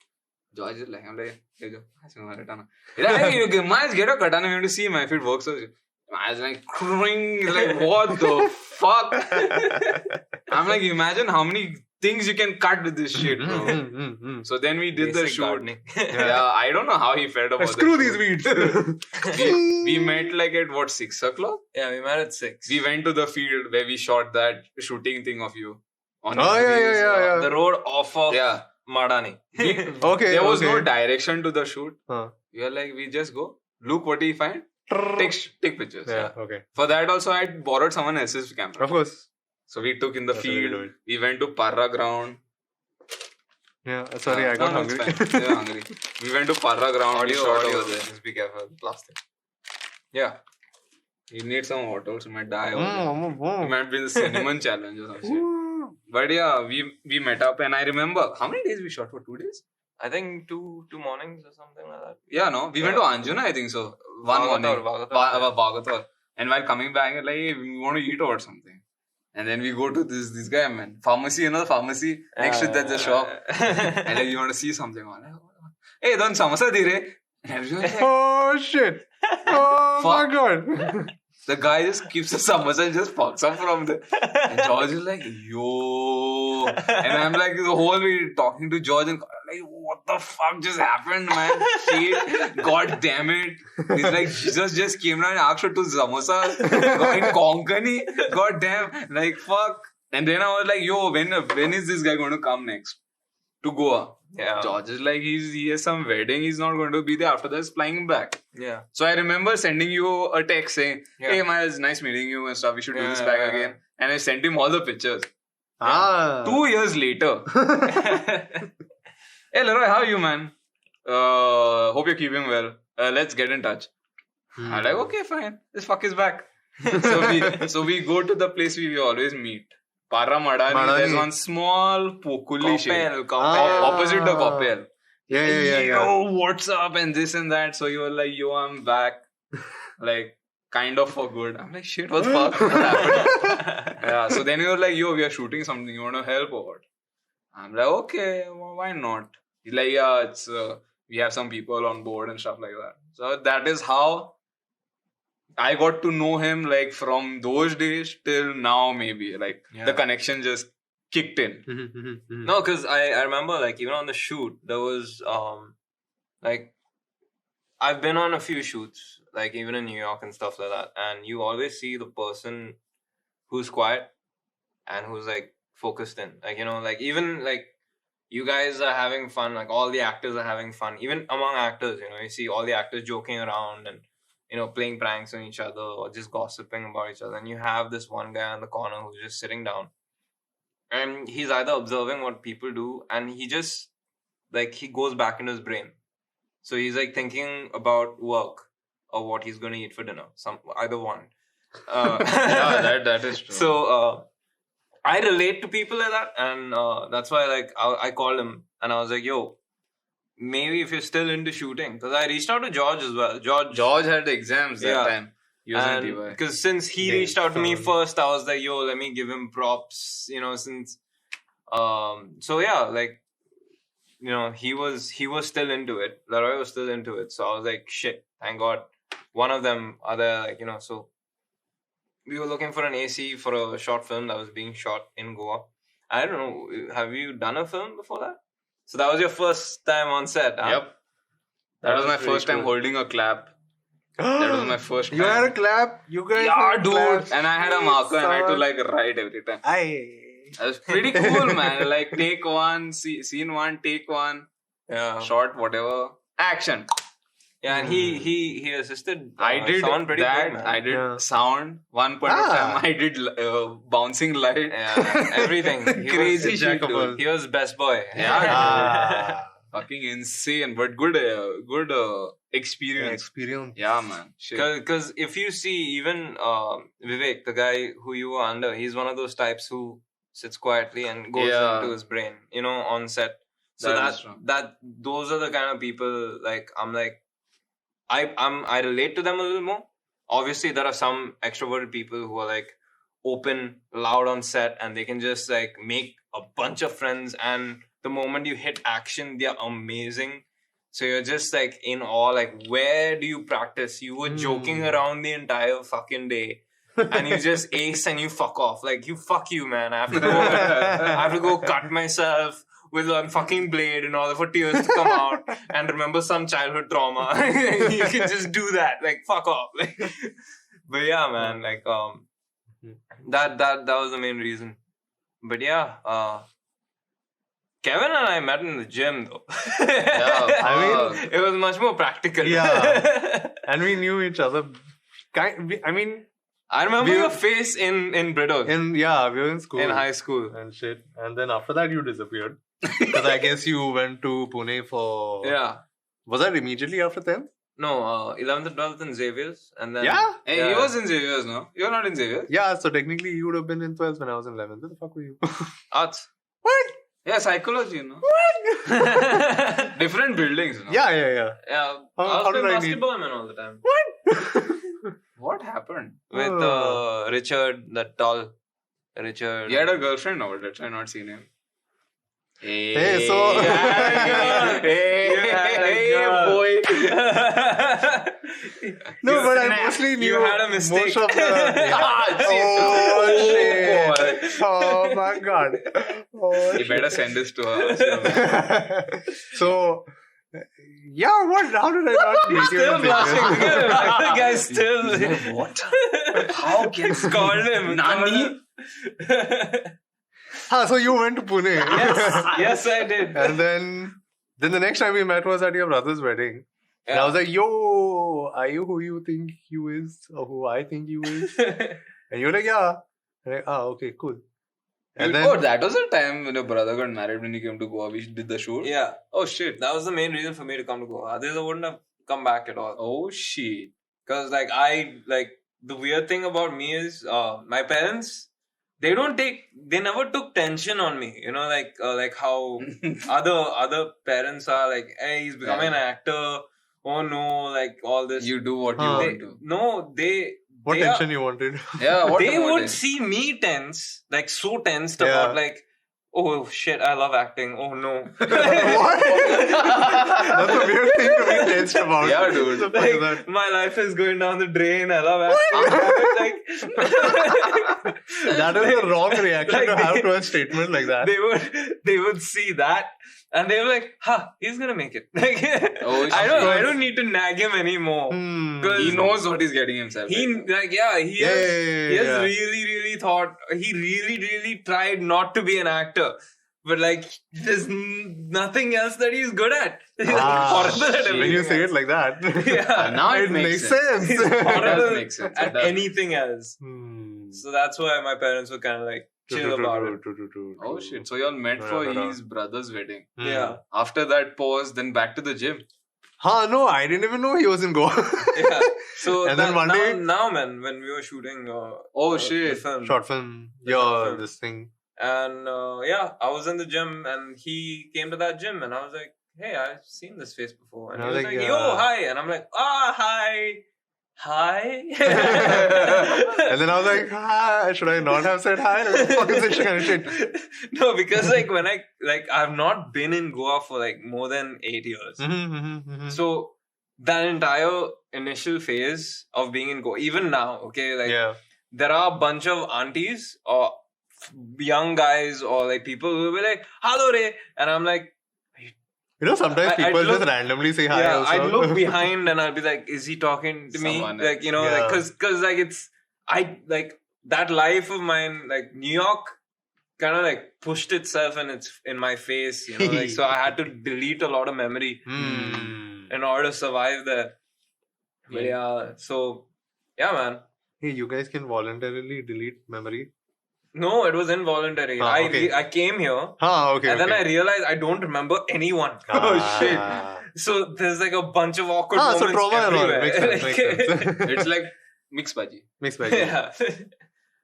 George is like, I'm like, "Hey, Joe, I see my katana." He's like, "Hey, you Miles, get your katana. We want to see if it works." I was like, cring, like, what the fuck? I'm like, imagine how many things you can cut with this shit, bro. So then we did the Basic shoot. gardening. Yeah, I don't know how he felt about Like, screw the these shoot. weeds. We met like at what, 6 o'clock? Yeah, we met at 6. We went to the field where we shot that shooting thing of you. On Oh, his yeah, reels, yeah. The road off of Yeah. Madani. Okay. There was okay. no direction to the shoot. Huh. We are like, we just go. Look, what do you find? Take pictures. Yeah, okay. For that also, I borrowed someone else's camera. Of course. So we took in the That's how you do field. it. We went to Parra ground. Yeah, sorry, I got no, hungry. it's fine. You're hungry. We went to Parra ground. We shot over there. Just be careful. Plastic. Yeah. You need some water, so you might die over there. It might be the cinnamon challenge or some shit. But yeah, we met up and I remember how many days we shot for 2 days? I think two mornings or something like that. Yeah, no. We went to Anjuna, I think so. One morning. Bhagator. And while coming back, like, hey, we want to eat or something. And then we go to this guy, man. Pharmacy, the pharmacy. Next to that, the shop. And like, you want to see something. I'm like, hey, don't samosa dire. And everyone's like, Oh, shit. Oh, my Fuck. God. the guy just keeps the samosa and just fucks up from there. And George is like, yo. And I'm like, the whole way talking to George and like, what the fuck just happened, man? Shit. God damn it. He's like, Jesus just came down and asked for 2 samosas in Konkani. God damn. Like, fuck. And then I was like, yo, when is this guy going to come next? To Goa. Yeah. George is like, he has some wedding. He's not going to be there. After that, he's flying back. Yeah. So I remember sending you a text saying, Yeah. hey, Miles, nice meeting you and stuff. We should do this Yeah, back yeah, again. And I sent him all the pictures. Ah. 2 years later. Hey, Leroy, how are you, man? Hope you're keeping well. Let's get in touch. I'm like, okay, fine. This fuck is back. so we go to the place we always meet. Parra Madani. There's one small Pokuli shit. Opposite the Kopel. Yeah. Yo, what's up? And this and that. So you were like, yo, I'm back. Like, kind of for good. I'm like, shit, what the fuck? What happened? Yeah, so then he was like, yo, we are shooting something. You want to help or what? I'm like, okay, well, why not? He's like, yeah, it's we have some people on board and stuff like that. So that is how I got to know him, like from those days till now. Maybe like the connection just kicked in. No, because I remember like even on the shoot there was like I've been on a few shoots like even in New York and stuff like that, and you always see the person who's quiet and who's like focused in, like like even like you guys are having fun, like all the actors are having fun, even among actors, you see all the actors joking around and playing pranks on each other or just gossiping about each other, and you have this one guy in the corner who's just sitting down and he's either observing what people do and he just like he goes back into his brain, so he's like thinking about work or what he's going to eat for dinner, either one. Yeah, that is true. So I relate to people like that, and that's why like I called him and I was like, yo, maybe if you're still into shooting, because I reached out to George as well. George had the exams that Yeah. time using DY. Because since he reached out to me first, I was like, yo, let me give him props, since so yeah, like he was still into it. Leroy was still into it. So I was like, shit, thank God. One of them are there, like, so we were looking for an AC for a short film that was being shot in Goa. I don't know, have you done a film before that? So that was your first time on set, huh? Yep. That was my pretty first time cool. holding a clap. That was my first time. You had a clap? You guys Yeah, had dude. claps? And I had a marker and I had to Son. like write every time. Aye. That was pretty cool, man. Like take one, scene one, take one, Yeah. shot, whatever. Action. Yeah, and he assisted I did someone pretty that. good, man. I did Yeah. sound. One point of time, I did bouncing light. Yeah, everything. He Crazy was, shit, dude. He was best boy. Yeah. Ah. Fucking insane, but good experience. Experience. Yeah, man. Shit. Because if you see even Vivek, the guy who you were under, he's one of those types who sits quietly and goes Yeah. into his brain, on set. So That is true. those are the kind of people like I'm like I relate to them a little more. Obviously, there are some extroverted people who are like open, loud on set, and they can just like make a bunch of friends. And the moment you hit action, they're amazing. So you're just like in awe. Like, where do you practice? You were joking around the entire fucking day, and you just ace and you fuck off. Like, fuck you, man. I have to go cut myself with a fucking blade in order for tears to come out and remember some childhood trauma. You can just do that. Like, fuck off. Like, but yeah, man. Like, that was the main reason. But yeah, Kevin and I met in the gym though. Yeah, I fuck. It was much more practical. Yeah. And we knew each other. I mean, I remember We your were- face in Bridol we were in school. in high school. and shit. And then after that, you disappeared. Because I guess you went to Pune for. Yeah. Was that immediately after 10th? No, 11th and 12th in Xavier's, and then Yeah? Hey, Yeah. he was in Xavier's, no? You're not in Xavier's? Yeah, so technically you would have been in 12th when I was in 11th. Where the fuck were you? arts. What? Yeah, psychology, you know? yeah, Different buildings, you know? Yeah. I was how did playing I basketball man all the time What happened? with Richard, that tall Richard. He had a girlfriend over there. Try not seen him. Hey, so- hey, boy. No, but I Snap. mostly knew You had a mistake. most of the. Oh, shit. Oh, my God. Oh, He better send this to her. So, yeah, what? How did I not meet you? Still in blushing. Xavier? The guy still. What? How can Called him. Nani? So you went to Pune. Yes, I did. And then the next time we met was at your brother's wedding. And I Yeah. was like, yo, are you who you think you is? Or who I think you is? And you're like, yeah. And like, okay, cool. And then, Oh, that was the time when your brother got married when he came to Goa. We did the shoot. Yeah, Oh shit. that was the main reason for me to come to Goa. Otherwise, I wouldn't have come back at all. Oh shit. Because the weird thing about me is my parents, they never took tension on me, like how other parents are like, hey, he's becoming an actor, oh no, like all this. You do what you Huh. want to. No, they. What they tension you wanted? Yeah, what they about would it? see me tense, like so tensed Yeah. about like, oh shit, I love acting. Oh no. What? That's a weird thing to be tensed about. Yeah, dude. What the fuck is Like, that? my life is going down the drain. I love acting. Like, That is the wrong reaction like to have they- to a statement like that. they would see that and they were like, he's gonna make it. Like, Oh, I shit. don't need to nag him anymore. Hmm. 'Cause He knows what he's getting himself. He into. like he has Yeah. he has really thought, he really tried not to be an actor. But like, there's nothing else that he's good at. He's horrible at shit. When you everything say it else. like that, Yeah. Now it it makes makes sense. He's It horrible does make sense. It at does. anything else. Hmm. So that's why my parents were kind of like chill about it. Oh shit! So y'all met for No. his brother's wedding. Hmm. Yeah. After that pause, then back to the gym. Huh, no, I didn't even know he was in Goa. Yeah. So And then one day- now, man, when we were shooting, Oh, the shit. film, Short film. The short Yeah, film. this thing. and I was in the gym, and he came to that gym, and I was like, "Hey, I've seen this face before," and And he I was was like, like, "Yo, yeah. hi," and I'm like, hi." And then I was like, hi, should I not have said hi? What the fuck is this kind of shit? No, because like when I've not been in Goa for like more than 8 years. So that entire initial phase of being in Goa, even now, okay, like Yeah. there are a bunch of aunties or young guys or like people who will be like, "Hello, Ray," and I'm like, You know, sometimes I'd people look- just randomly say hi. yeah, also. I'd look behind and I'd be like, "Is he talking to me?" Someone Like, you know, like Yeah. because like I like that life of mine, like New York, kind of like pushed itself and it's in my face, you know, like so I had to delete a lot of memory Hmm. in order to survive there. But yeah, so yeah, man. Hey, you guys can voluntarily delete memory. No, it was involuntary. Ah, okay. I came here Ah, okay. and then I okay. realized I don't remember anyone. Ah. shit! So there's like a bunch of awkward Ah, so moments trauma and all. everywhere. Makes sense. Makes sense. It's like mixed bhaji. Mixed bag. Yeah.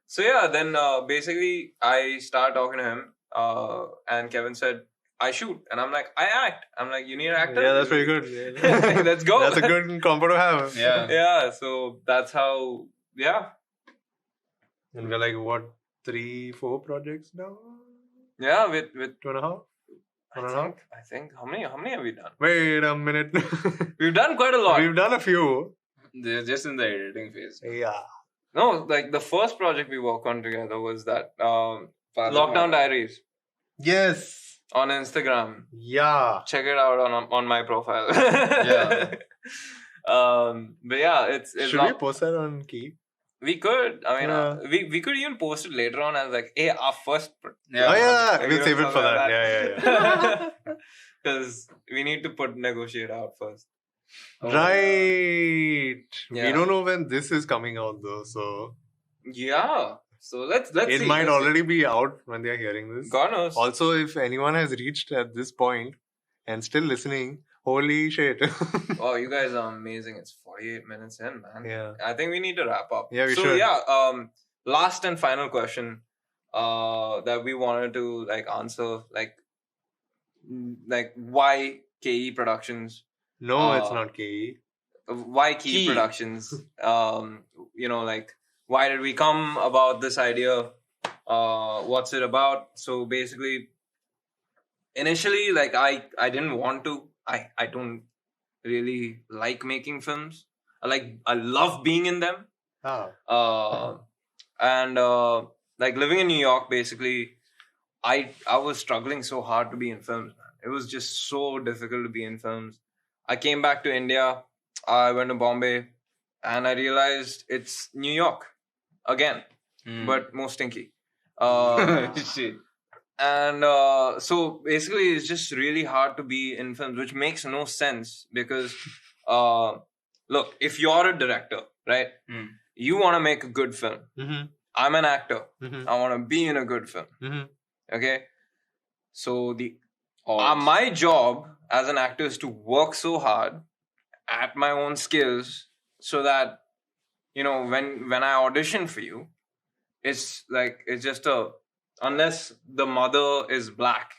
So yeah, then basically I started talking to him, and Kevin said, "I shoot," and I'm like, "I act." I'm like, "You need an actor?" Yeah, that's pretty good. Let's go. That's a good combo to have. Yeah. Yeah. So that's how. Yeah. And we're like, what, 3-4 projects now? Yeah. With 2.5? I think how many have we done? Wait a minute. We've done quite a lot. We've done a few. They're just in the editing phase. Yeah. No, like the first project we worked on together was that Father Lockdown Mother. Diaries Yes. on Instagram. Yeah. Check it out on my profile. Yeah. But yeah, it's Should we post that on Key? we could. I mean, Yeah. we could even post it later on as like, hey, our first. Yeah. Oh, yeah. Like, We'll you save know, it for something that. like Yeah. Because we need to negotiate out first. Right. Yeah. We don't know when this is coming out though, so Yeah. So let's it see. might let's see. already be out when they are hearing this. God knows. Also, if anyone has reached at this point and still listening, holy shit. Oh, you guys are amazing. It's 48 minutes in, man. Yeah. I think we need to wrap up. Yeah, we so should. yeah, last and final question that we wanted to like answer, like why KE Productions? No, it's Uh, not KE. Why Key Key. Productions? You know, like why did we come about this idea? What's it about? So basically, initially, like I didn't want to. I don't really like making films. I love being in them. Ah. And like living in New York, basically, I was struggling so hard to be in films, man. It was just so difficult to be in films. I came back to India. I went to Bombay, and I realized it's New York again, Mm. but more stinky. Shit. And so basically, it's just really hard to be in films, which makes no sense because, look, if you're a director, right, Hmm. you want to make a good film. Mm-hmm. I'm an actor. Mm-hmm. I want to be in a good film. Mm-hmm. Okay, so the Odds. my job as an actor is to work so hard at my own skills so that when I audition for you, it's just a unless the mother is black,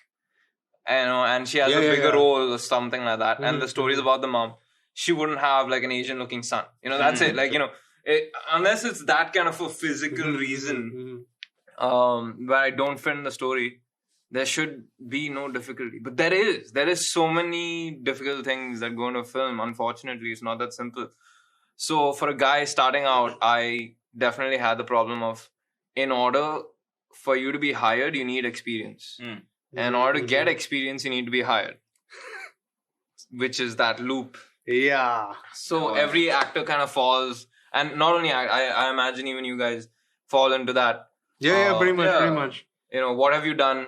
and she has a Yeah, bigger yeah. role or something like that, and the Mhm, story is mhm. about the mom. she wouldn't have like an Asian looking son. That's it. Like, unless it's that kind of a physical reason where I don't fit in the story, there should be no difficulty. But there is so many difficult things that go into a film. Unfortunately, it's not that simple. So for a guy starting out, I definitely had the problem of, in order for you to be hired, you need experience. And in order to get experience, you need to be hired. Which is that loop. Yeah. So every actor kind of falls, and not only I imagine even you guys fall into that. Pretty much. What have you done?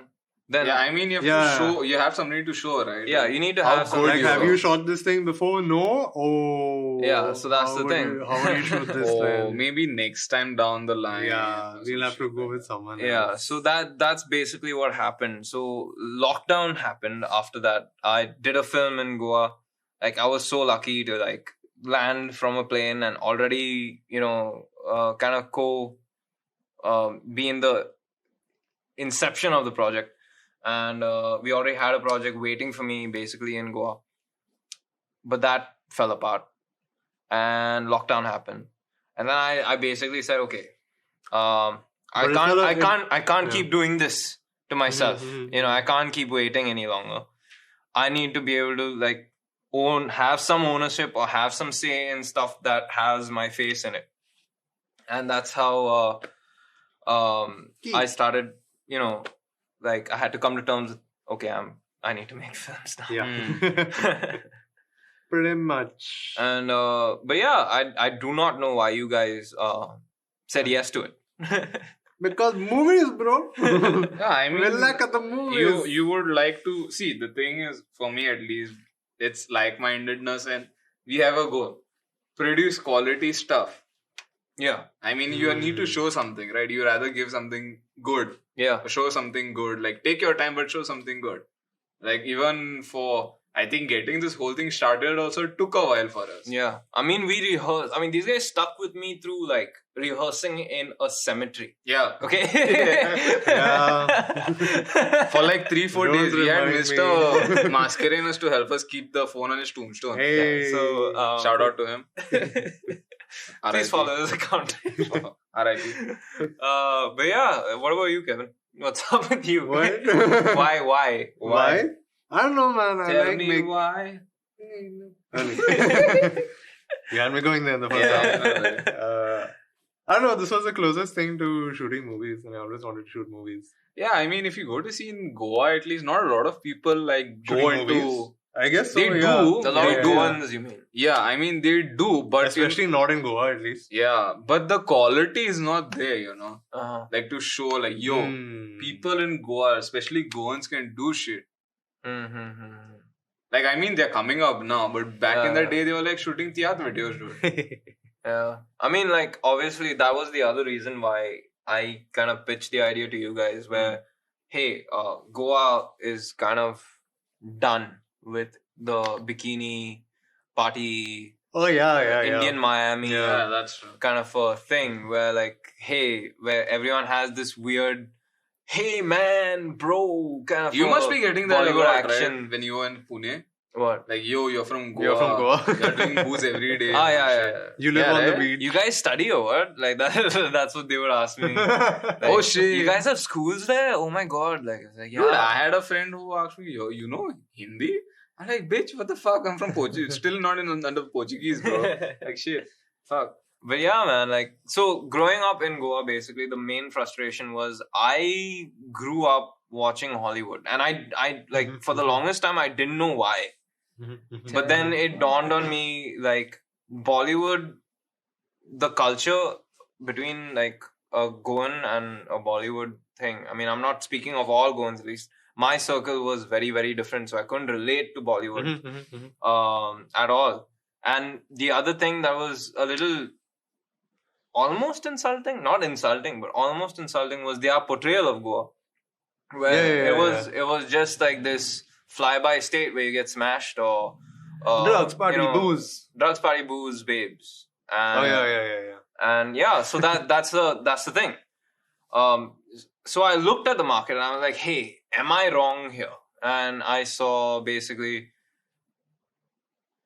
Then I mean, you have to show. You have something to show, right? Yeah, you need to have something. Like, have you shot this thing before? No. Oh. Yeah, so that's the thing. How would you shoot this thing? Maybe next time down the line. Yeah, we'll have to go with someone else. So that's basically what happened. So lockdown happened. After that, I did a film in Goa. Like, I was so lucky to like land from a plane and already, kind of be in the inception of the project. And we already had a project waiting for me basically in Goa. But that fell apart. And lockdown happened. And then I basically said, okay, I can't keep doing this to myself. I can't keep waiting any longer. I need to be able to like have some ownership or have some say in stuff that has my face in it. And that's how I started, like I had to come to terms with, okay, I need to make films now. Yeah. Pretty much. And but yeah, I do not know why you guys said yes to it. Because movies, bro. Yeah, I mean, we lack at the movies. You would like to see. The thing is, for me at least, it's like-mindedness, and we have a goal: produce quality stuff. Yeah, I mean, you need to show something, right? You rather give something good. Yeah, show something good. Like, take your time, but show something good. Like, even for, I think getting this whole thing started also took a while for us. Yeah, I mean, we rehearsed. I mean, these guys stuck with me through like rehearsing in a cemetery. Yeah. Okay. For like 3-4 days, we had Mr. Mascarenas to help us keep the phone on his tombstone. Hey. So shout out to him. Please follow his account. R.I.P. But yeah, what about you, Kevin? What's up with you? What? Why? Why? I don't know, man. Tell me why. You had me going there in the first half. I don't know, this was the closest thing to shooting movies, and I always wanted to shoot movies. Yeah, I mean, if you go to see in Goa, at least not a lot of people like go Shooting into. movies? I guess so, They yeah. do. A lot of Yeah. Goans, you mean? Yeah, I mean, they do, but Especially not in Goa, at least. yeah, but the quality is not there, Uh-huh. Like to show, like, yo, people in Goa, especially Goans, can do shit. Mm-hmm. Like, I mean, they're coming up now, but back in the Yeah. day, they were like shooting theater videos, dude. Yeah. I mean, like, obviously, that was the other reason why I kind of pitched the idea to you guys where, hey, Goa is kind of done with the bikini party, Oh, yeah. Indian Miami Yeah, that's true. kind of a thing where, like, hey, where everyone has this weird, hey, man, bro, kind of You must be getting that a Bollywood lot, action. right? When you were in Pune. What? Like, yo, you're from Goa. You're from Goa. You're doing booze every day. Ah, yeah. You live Yeah, on the right? beach. You guys study or what? Like, that's what they would ask me. Like, Oh, shit. You guys have schools there? Oh my god. Like, it's like, yeah. Dude, I had a friend who asked me, yo, you know Hindi? I'm like, bitch, what the fuck? I'm from Portuguese. Still not under Portuguese, bro. Like, shit. Fuck. But yeah, man, like, so growing up in Goa, basically, the main frustration was I grew up watching Hollywood. And I like, for the longest time, I didn't know why. But then it dawned on me, like, Bollywood, the culture between, like, a Goan and a Bollywood thing. I mean, I'm not speaking of all Goans, at least. My circle was very, very different. So I couldn't relate to Bollywood at all. And the other thing that was a little almost insulting, not insulting, but almost insulting was their portrayal of Goa. Where it was just like this fly-by state where you get smashed or Drugs, party, booze. Drugs, party, booze, babes. And, Oh, yeah. And yeah, so that's the thing. So I looked at the market and I was like, hey, am I wrong here? And I saw basically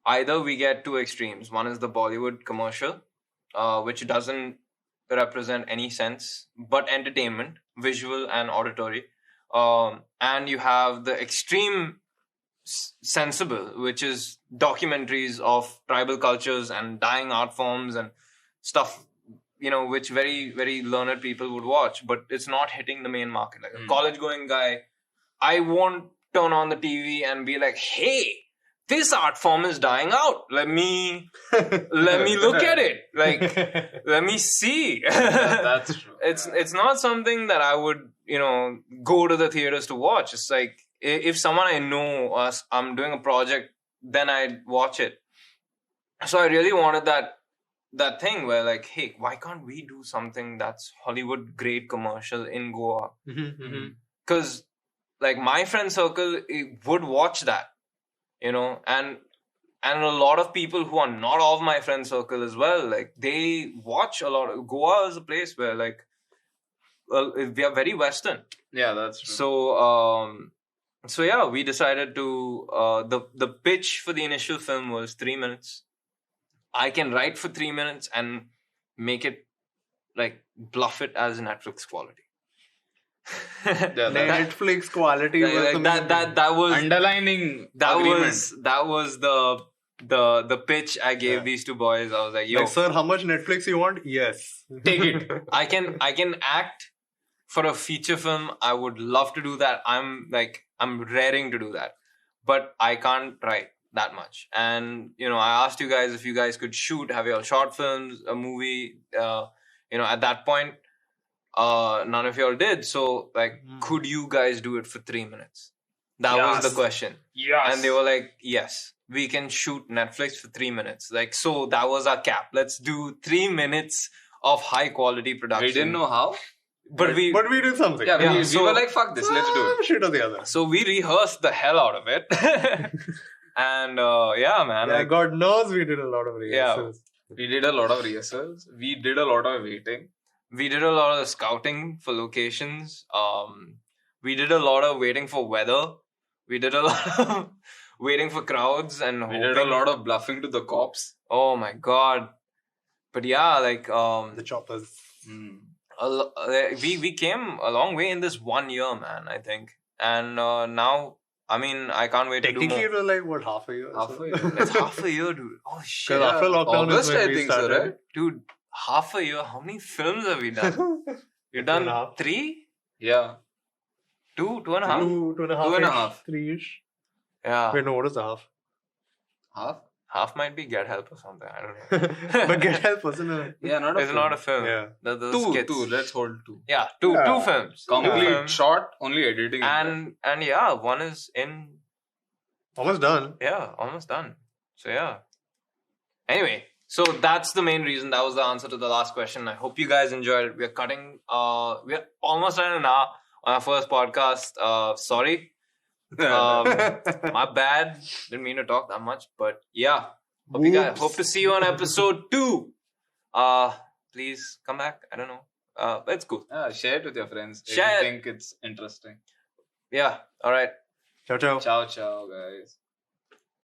either we get two extremes. One is the Bollywood commercial, which doesn't represent any sense but entertainment, visual and auditory. And you have the extreme sensible, which is documentaries of tribal cultures and dying art forms and stuff, which very, very learned people would watch, but it's not hitting the main market. Like a college going guy, I won't turn on the TV and be like, hey, this art form is dying out. Let me look at it. Like, let me see. That's true. It's not something that I would, go to the theaters to watch. It's like, if someone I know, I'm doing a project, then I'd watch it. So I really wanted that thing where like, hey, why can't we do something that's Hollywood grade commercial in Goa? Because like my friend circle would watch that, and a lot of people who are not of my friend circle as well, like they watch a lot. Goa is a place where like, well, we are very Western. Yeah, that's true. So yeah, we decided to the pitch for the initial film was 3 minutes. I can write for 3 minutes and make it like bluff it as Netflix quality. Netflix quality was that was underlining that agreement. was the pitch I gave these two boys. I was like, yo, like, sir, how much Netflix you want? Yes. Take it. I can act for a feature film. I would love to do that. I'm raring to do that, but I can't write that much. And I asked you guys if you guys could shoot. Have you all short films, a movie? At that point, none of y'all did. So like, could you guys do it for 3 minutes? That was the question. Yes. And they were like, yes, we can shoot Netflix for 3 minutes. Like, so that was our cap. Let's do 3 minutes of high quality production. We didn't know how. But we did something. Yeah, we so- were like, fuck this, let's do it. Shit or the other. So we rehearsed the hell out of it. And yeah, man. Yeah, like, God knows we did a lot of rehearsals. We did a lot of rehearsals. We did a lot of waiting. we did a lot of scouting for locations. We did a lot of waiting for weather. We did a lot of waiting for crowds and We did a lot of bluffing to the cops. Oh my god. But yeah, like The choppers. we came a long way in this 1 year, man, I think. And now, I mean, I can't wait to do Technically, more. it was like, what, half a year? or Half so? a year. It's half a year, dude. Oh shit. Because after lockdown August, is when I we think so, started. right? Dude, half a year. How many films have we done? We've done 2.5. 3? Yeah. 2.5? 2.5. 2.5. 3-ish. Yeah. Wait, no, what is the half? Half? Half might be Get Help or something. I don't know. But Get Help wasn't a... Yeah, not a It's film. not a film. Yeah. The Two. skits. Let's hold two. Yeah, two Yeah. films. Complete Two films. short, only editing. And yeah, one is in. Almost done. Yeah, almost done. So yeah. Anyway, so that's the main reason. That was the answer to the last question. I hope you guys enjoyed it. We're cutting. We're almost at an hour on our first podcast. Sorry. My bad. Didn't mean to talk that much, but yeah. Hope you guys. Whoops. Hope to see you on episode 2. Please come back. I don't know. It's cool. Share it with your friends if Share. you think it's interesting. Yeah. All right. Ciao, ciao. Ciao, ciao, guys.